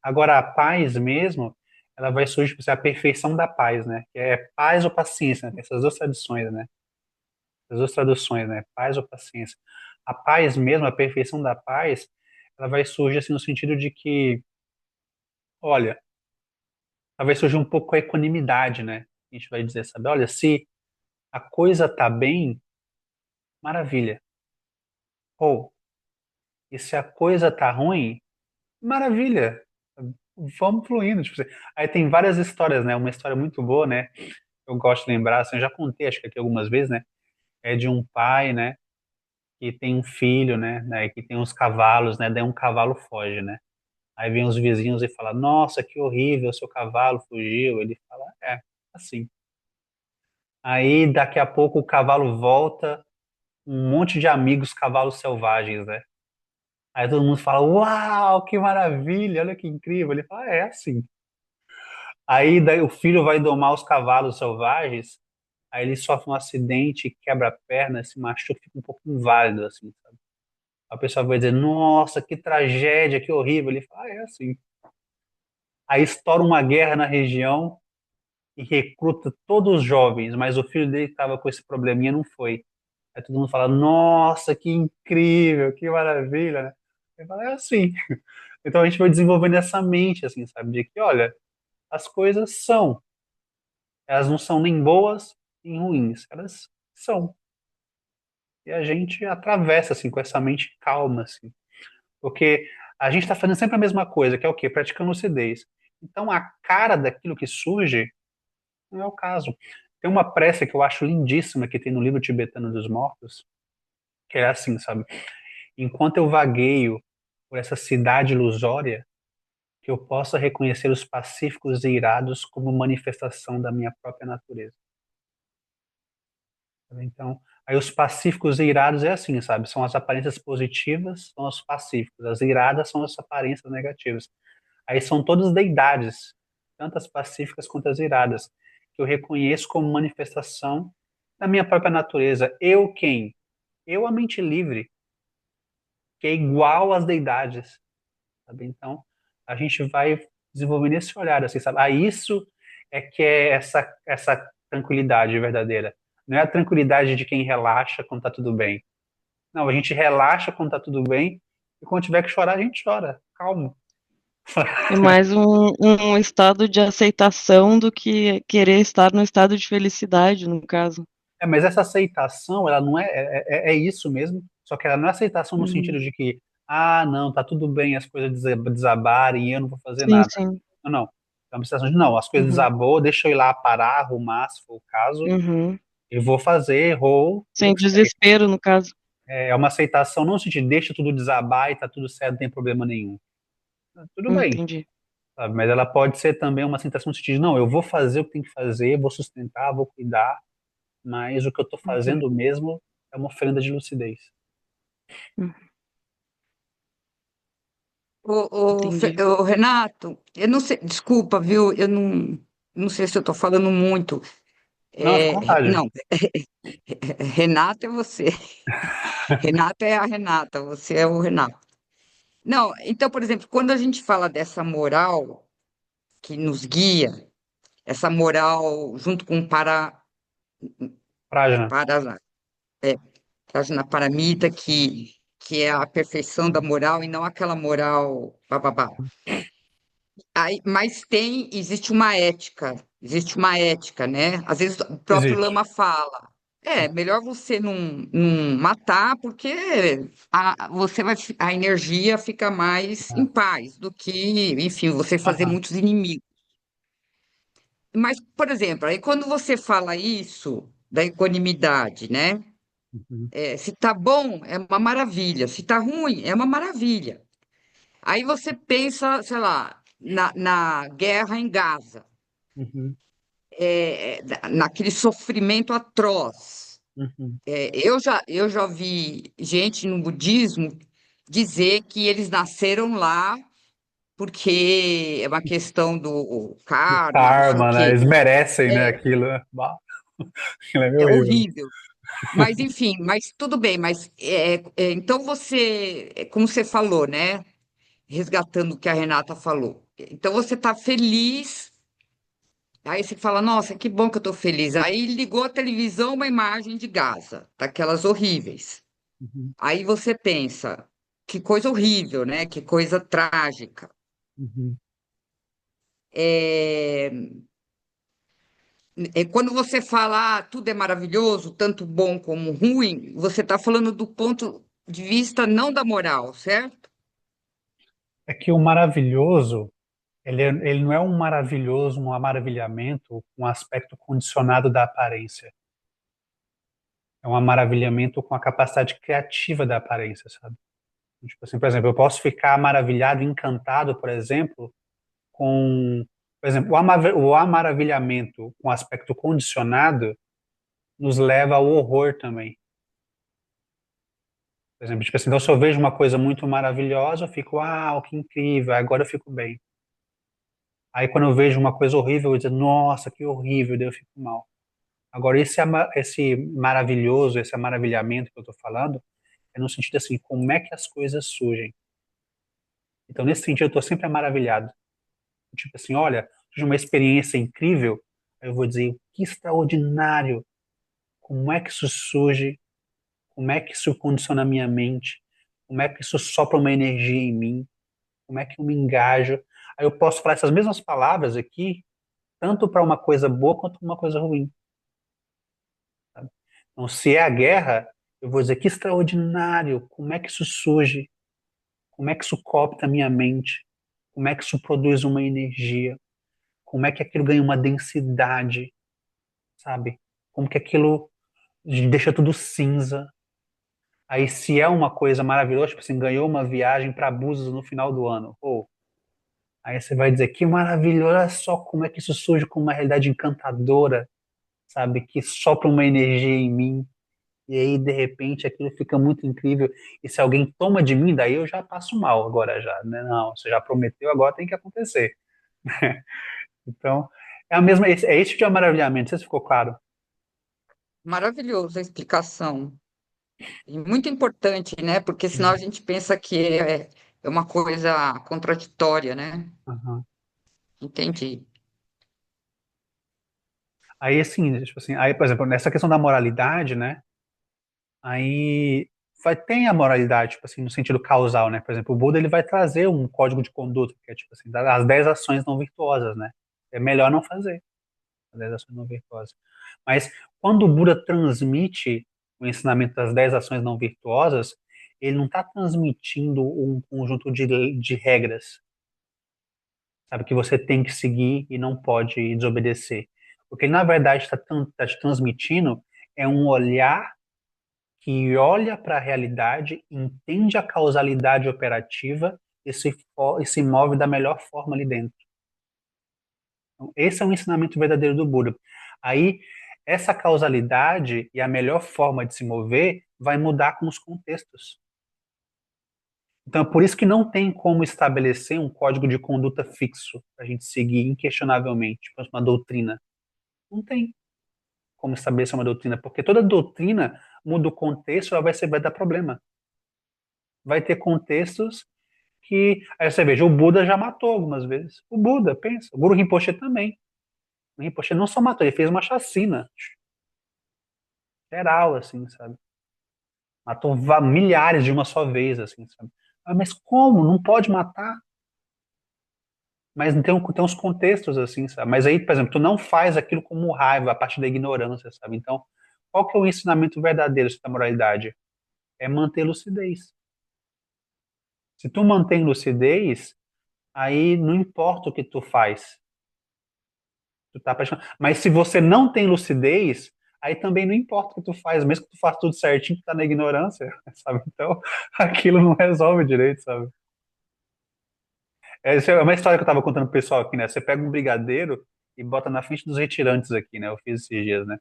A: Agora, a paz mesmo, ela vai surgir, tipo, assim, a perfeição da paz, né? Que é paz ou paciência, né? Tem essas duas tradições, né? As duas traduções, né? Paz ou paciência. A paz mesmo, a perfeição da paz, ela vai surgir assim no sentido de que, olha, ela vai surgir um pouco com a equanimidade, né? A gente vai dizer, sabe, olha, se a coisa tá bem, maravilha. Ou, e se a coisa tá ruim, maravilha. Vamos fluindo, tipo, assim. Aí tem várias histórias, né? Uma história muito boa, né? Eu gosto de lembrar, assim, eu já contei, acho que aqui algumas vezes, né? É de um pai, né? Que tem um filho, né? Que tem uns cavalos, né? Daí um cavalo foge, né? Aí vem os vizinhos e fala: Nossa, que horrível, seu cavalo fugiu. Ele fala: É, assim. Aí daqui a pouco o cavalo volta, um monte de amigos cavalos selvagens, né? Aí todo mundo fala: Uau, que maravilha, olha que incrível. Ele fala: É assim. Aí daí o filho vai domar os cavalos selvagens, aí ele sofre um acidente, quebra a perna, se machuca, fica um pouco inválido, assim, sabe? A pessoa vai dizer: Nossa, que tragédia, que horrível. Ele fala: É assim. Aí estoura uma guerra na região e recruta todos os jovens, mas o filho dele que estava com esse probleminha não foi. Aí todo mundo fala, nossa, que incrível, que maravilha, né? Ele fala, é assim. Então a gente vai desenvolvendo essa mente, assim, sabe? De que, olha, as coisas são. Elas não são nem boas nem ruins. Elas são. E a gente atravessa, assim, com essa mente calma, assim. Porque a gente está fazendo sempre a mesma coisa, que é o quê? Praticando lucidez. Então a cara daquilo que surge não é o caso. Tem uma prece que eu acho lindíssima que tem no livro tibetano dos mortos, que é assim, sabe? Enquanto eu vagueio por essa cidade ilusória, que eu possa reconhecer os pacíficos e irados como manifestação da minha própria natureza. Então, aí os pacíficos e irados é assim, sabe? São as aparências positivas, são os pacíficos. As iradas são as aparências negativas. Aí são todas deidades, tanto as pacíficas quanto as iradas, que eu reconheço como manifestação da minha própria natureza. Eu quem? Eu, a mente livre, que é igual às deidades, sabe? Então, a gente vai desenvolvendo esse olhar, assim, sabe? Isso é que é essa tranquilidade verdadeira. Não é a tranquilidade de quem relaxa quando tá tudo bem. Não, a gente relaxa quando tá tudo bem e quando tiver que chorar, a gente chora. Calmo.
D: É mais um estado de aceitação do que querer estar no estado de felicidade, no caso.
A: Mas essa aceitação, ela não é isso mesmo, só que ela não é aceitação no sentido
D: Uhum.
A: de que, não, tá tudo bem, as coisas desabarem e eu não vou fazer
D: Sim,
A: nada.
D: sim.
A: Não, não. É uma sensação de, não, as coisas
D: Uhum.
A: desabou, deixa eu ir lá parar, arrumar, se for o caso,
D: Uhum.
A: eu vou fazer, errou, e
D: Sem
A: eu sei.
D: desespero, no caso.
A: É uma aceitação, não no sentido, deixa tudo desabar e tá tudo certo, não tem problema nenhum. Tudo bem,
D: Entendi.
A: sabe? Mas ela pode ser também uma aceitação no sentido de, não, eu vou fazer o que tem que fazer, vou sustentar, vou cuidar, mas o que eu estou
D: Uhum.
A: fazendo mesmo é uma oferenda de lucidez.
D: Uhum. Entendi.
C: Renato, eu não sei, desculpa, viu? Eu não sei se eu estou falando muito.
A: Não, fica à vontade.
C: Não, Renato é você. Renata é a Renata, você é o Renato. Não, então, por exemplo, quando a gente fala dessa moral que nos guia, essa moral junto com
A: Prajna.
C: para, Prajnaparamita, que é a perfeição da moral e não aquela moral bababá. Aí, mas existe uma ética, né? Às vezes o próprio
A: Existe.
C: Lama fala, melhor você não matar, porque a energia fica mais em paz do que, enfim, você fazer
A: Aham.
C: muitos inimigos. Mas, por exemplo, aí quando você fala isso da equanimidade, né?
A: Uhum.
C: Se tá bom, é uma maravilha. Se tá ruim, é uma maravilha. Aí você pensa, sei lá, na guerra em Gaza,
A: Uhum.
C: naquele sofrimento atroz.
A: Uhum.
C: Eu já vi gente no budismo dizer que eles nasceram lá porque é uma questão do
A: Do
C: karma, não sei o
A: karma, né?
C: quê.
A: Eles merecem, né?
C: É,
A: Aquilo, né? Bah, aquilo é meio
C: é
A: horrível.
C: horrível. Mas, enfim, mas tudo bem. Mas então você, como você falou, né? Resgatando o que a Renata falou. Então você está feliz. Aí você fala, nossa, que bom que eu estou feliz. Aí ligou a televisão, uma imagem de Gaza, daquelas horríveis.
A: Uhum.
C: Aí você pensa, que coisa horrível, né? Que coisa trágica.
A: Uhum.
C: É, quando você fala, tudo é maravilhoso, tanto bom como ruim, você está falando do ponto de vista não da moral, certo?
A: É que o maravilhoso, ele não é um maravilhoso, um maravilhamento com um aspecto condicionado da aparência. É um maravilhamento com a capacidade criativa da aparência, sabe? Tipo assim, por exemplo, eu posso ficar maravilhado, encantado, por exemplo, com, por exemplo, o amaravilhamento com aspecto condicionado nos leva ao horror também. Por exemplo, tipo assim, então se eu vejo uma coisa muito maravilhosa, eu fico, uau, que incrível, agora eu fico bem. Aí quando eu vejo uma coisa horrível, eu digo, nossa, que horrível, daí eu fico mal. Agora, esse maravilhoso, esse maravilhamento que eu estou falando, é no sentido assim, como é que as coisas surgem. Então, nesse sentido, eu estou sempre maravilhado. Tipo assim, olha, tive uma experiência incrível, aí eu vou dizer, que extraordinário, como é que isso surge, como é que isso condiciona a minha mente, como é que isso sopra uma energia em mim, como é que eu me engajo. Aí eu posso falar essas mesmas palavras aqui, tanto para uma coisa boa quanto para uma coisa ruim. Sabe? Então, se é a guerra, eu vou dizer que extraordinário, como é que isso surge, como é que isso coopta a minha mente, como é que isso produz uma energia, como é que aquilo ganha uma densidade, sabe? Como que aquilo deixa tudo cinza. Aí, se é uma coisa maravilhosa, tipo assim, ganhou uma viagem para Búzios no final do ano, ou aí você vai dizer que maravilhoso, olha só como é que isso surge com uma realidade encantadora, sabe? Que sopra uma energia em mim. E aí, de repente, aquilo fica muito incrível. E se alguém toma de mim, daí eu já passo mal agora já, né? Não, você já prometeu, agora tem que acontecer. Então, É a mesma, é esse tipo de maravilhamento, não sei se ficou claro.
C: Maravilhoso a explicação. E muito importante, né? Porque senão a
A: Uhum.
C: gente pensa que é uma coisa contraditória, né?
A: Aham.
C: Entendi.
A: Aí, assim, tipo assim, aí, por exemplo, nessa questão da moralidade, né? Aí tem a moralidade, tipo assim, no sentido causal, né? Por exemplo, o Buda ele vai trazer um código de conduta, que é tipo assim, as 10 ações não virtuosas, né? É melhor não fazer as 10 ações não virtuosas. Mas quando o Buda transmite o ensinamento das 10 ações não virtuosas, ele não está transmitindo um conjunto de regras, sabe, que você tem que seguir e não pode desobedecer. O que ele, na verdade, está te transmitindo é um olhar que olha para a realidade, entende a causalidade operativa e se move da melhor forma ali dentro. Então, esse é o ensinamento verdadeiro do Buda. Aí, essa causalidade e a melhor forma de se mover vai mudar com os contextos. Então, é por isso que não tem como estabelecer um código de conduta fixo para a gente seguir inquestionavelmente, tipo uma doutrina. Não tem como estabelecer uma doutrina, porque toda doutrina muda o contexto, ela vai dar problema. Vai ter contextos que. Aí você veja, o Buda já matou algumas vezes. O Buda, pensa. O Guru Rinpoche também. O Rinpoche não só matou, ele fez uma chacina geral, assim, sabe? Matou milhares de uma só vez, assim, sabe? Ah, mas como? Não pode matar? Mas tem uns contextos, assim, sabe? Mas aí, por exemplo, tu não faz aquilo como raiva, a partir da ignorância, sabe? Então, qual que é o ensinamento verdadeiro da moralidade? É manter lucidez. Se tu mantém lucidez, aí não importa o que tu faz. Tu tá apaixonado. Mas se você não tem lucidez, aí também não importa o que tu faz, mesmo que tu faça tudo certinho, tu tá na ignorância, sabe? Então, aquilo não resolve direito, sabe? Essa é uma história que eu tava contando pro pessoal aqui, né? Você pega um brigadeiro e bota na frente dos retirantes aqui, né? Eu fiz esses dias, né?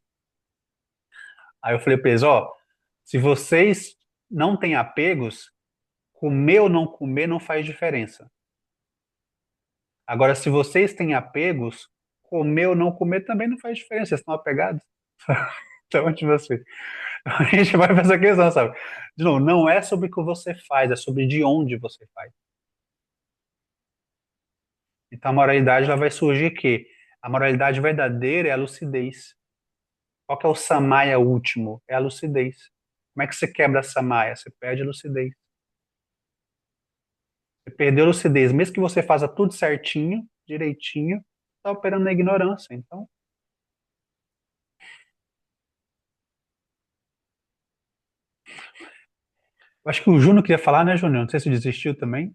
A: Aí eu falei pra eles, ó, se vocês não têm apegos, comer ou não comer não faz diferença. Agora, se vocês têm apegos, comer ou não comer também não faz diferença, vocês estão apegados. Então, tipo assim, a gente vai para essa questão, sabe? De novo, não é sobre o que você faz, é sobre de onde você faz. Então a moralidade ela vai surgir que a moralidade verdadeira é a lucidez. Qual que é o samaya último? É a lucidez. Como é que você quebra a samaya? Você perde a lucidez. Você perdeu a lucidez, mesmo que você faça tudo certinho, direitinho, está operando na ignorância. Então, eu acho que o Júnior queria falar, né, Júnior? Não sei se desistiu também.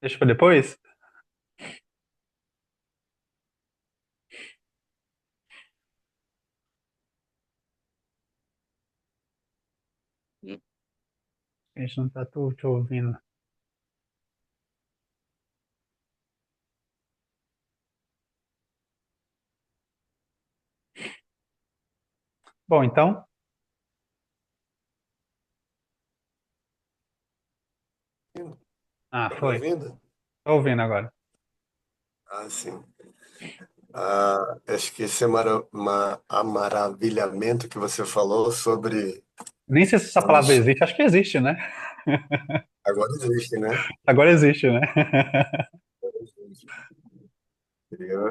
A: Deixa para depois. A gente não está te ouvindo. Bom, então. Ah,
E: Tá me
A: foi.
E: ouvindo?
A: Estou ouvindo agora.
E: Ah, sim. Acho que esse é maravilhamento que você falou sobre.
A: Nem sei se essa palavra
E: Quando
A: existe. Acho que existe, né?
E: agora existe, né?
A: Agora existe, né?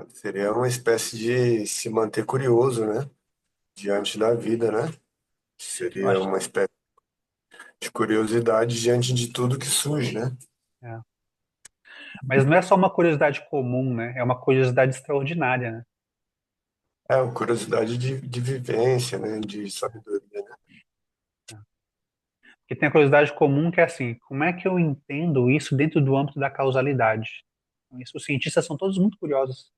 E: Seria uma espécie de se manter curioso, né? Diante da vida, né?
A: Eu
E: Seria
A: acho.
E: uma espécie de curiosidade diante de tudo que surge, né?
A: É. Mas não é só uma curiosidade comum, né? É uma curiosidade extraordinária, né?
E: É uma curiosidade de vivência, né? De sabedoria, né?
A: Porque tem a curiosidade comum que é assim, como é que eu entendo isso dentro do âmbito da causalidade? Isso, os cientistas são todos muito curiosos.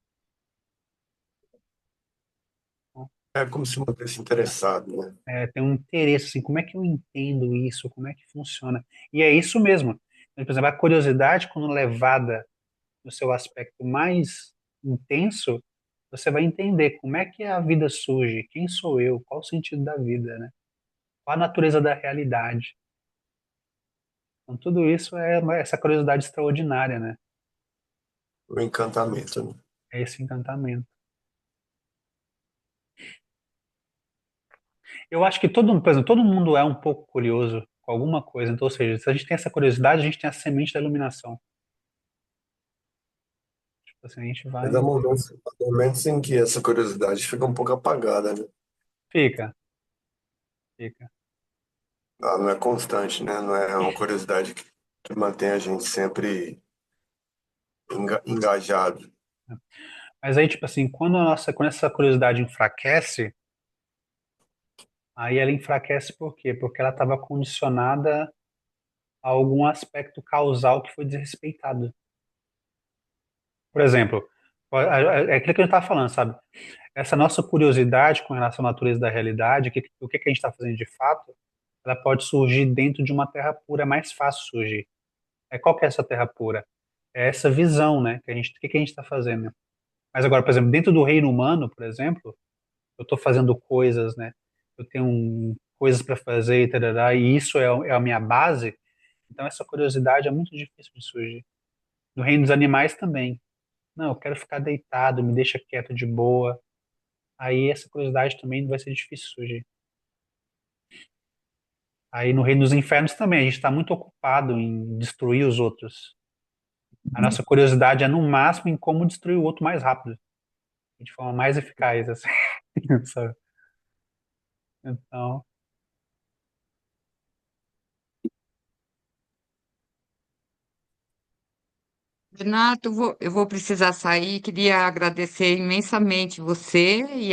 E: É como se mantesse interessado, né?
A: Tem um interesse, assim, como é que eu entendo isso? Como é que funciona? E é isso mesmo. Então, por exemplo, a curiosidade, quando levada no seu aspecto mais intenso, você vai entender como é que a vida surge, quem sou eu, qual o sentido da vida, né? Qual a natureza da realidade. Então, tudo isso é essa curiosidade extraordinária, né?
E: O encantamento, né?
A: É esse encantamento. Eu acho que por exemplo, todo mundo é um pouco curioso com alguma coisa. Então, ou seja, se a gente tem essa curiosidade, a gente tem a semente da iluminação. Tipo assim, a gente
E: Mas
A: vai.
E: há momentos em que essa curiosidade fica um pouco apagada, né?
A: Fica, fica.
E: Ela não é constante, né? Não é uma curiosidade que mantém a gente sempre engajado.
A: Mas aí, tipo assim, quando essa curiosidade enfraquece, aí ela enfraquece por quê? Porque ela estava condicionada a algum aspecto causal que foi desrespeitado. Por exemplo, é aquilo que a gente estava falando, sabe? Essa nossa curiosidade com relação à natureza da realidade, o que a gente está fazendo de fato, ela pode surgir dentro de uma terra pura, é mais fácil surgir. Qual que é essa terra pura? É essa visão, né? O que a gente está fazendo? Mas agora, por exemplo, dentro do reino humano, por exemplo, eu estou fazendo coisas, né? Eu tenho coisas para fazer e tarará, e isso é a minha base. Então essa curiosidade é muito difícil de surgir. No reino dos animais também. Não, eu quero ficar deitado, me deixa quieto de boa. Aí essa curiosidade também vai ser difícil surgir. Aí no reino dos infernos também, a gente está muito ocupado em destruir os outros. A nossa curiosidade é no máximo em como destruir o outro mais rápido, de forma mais eficaz, assim, sabe? Então,
C: Renato, eu vou precisar sair. Queria agradecer imensamente você e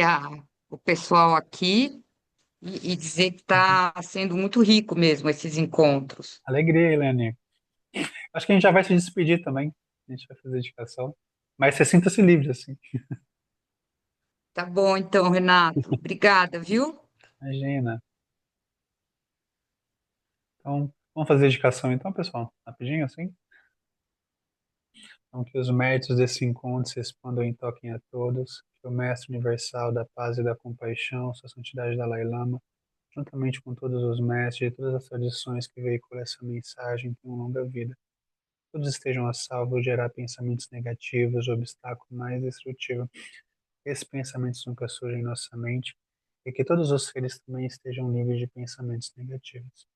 C: o pessoal aqui e dizer que está sendo muito rico mesmo esses encontros.
A: alegria, Helene. Acho que a gente já vai se despedir também. A gente vai fazer a indicação. Mas você sinta-se livre, assim.
C: Tá bom, então, Renato. Obrigada, viu?
A: Imagina. Então, vamos fazer a indicação então, pessoal? Rapidinho, assim? Então, que os méritos desse encontro se expandam e toquem a todos. Que o Mestre Universal da Paz e da Compaixão, Sua Santidade Dalai Lama, juntamente com todos os mestres e todas as tradições que veiculam essa mensagem, tenham longa vida. Todos estejam a salvo de gerar pensamentos negativos, obstáculo mais destrutivo. Esses pensamentos nunca surgem em nossa mente e que todos os seres também estejam livres de pensamentos negativos.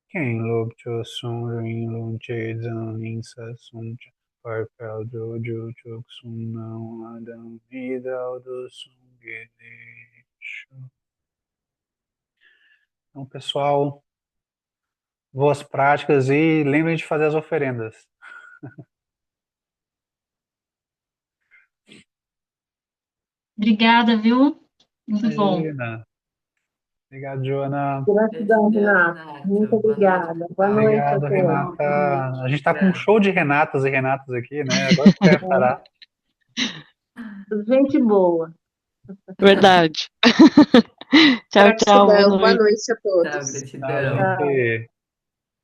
A: Quem look cho sung ring lung che zang ning sa sung cha par pao do ju chuk sung não adão hidao do sung ge de shu. Então, pessoal, boas práticas e lembrem de fazer as oferendas.
B: Obrigada, viu? Muito bom.
A: Imagina. Obrigado, Joana.
F: Gratidão,
C: Gratidão,
F: Renato.
C: Renata.
F: Muito
C: Boa noite,
F: obrigada. Boa
C: pessoal.
F: noite a
A: Obrigado,
F: todos.
A: Renata.
C: Boa noite.
A: A gente está com um
C: Obrigada.
A: show de Renatas e Renatos aqui, né? Agora que vai parar.
F: Gente boa.
D: Verdade. Tchau, tchau, boa
F: Gratidão. Boa
D: noite.
F: noite a
C: Tchau,
F: todos.
A: Tá,
C: gratidão.
F: Tchau.
A: gente.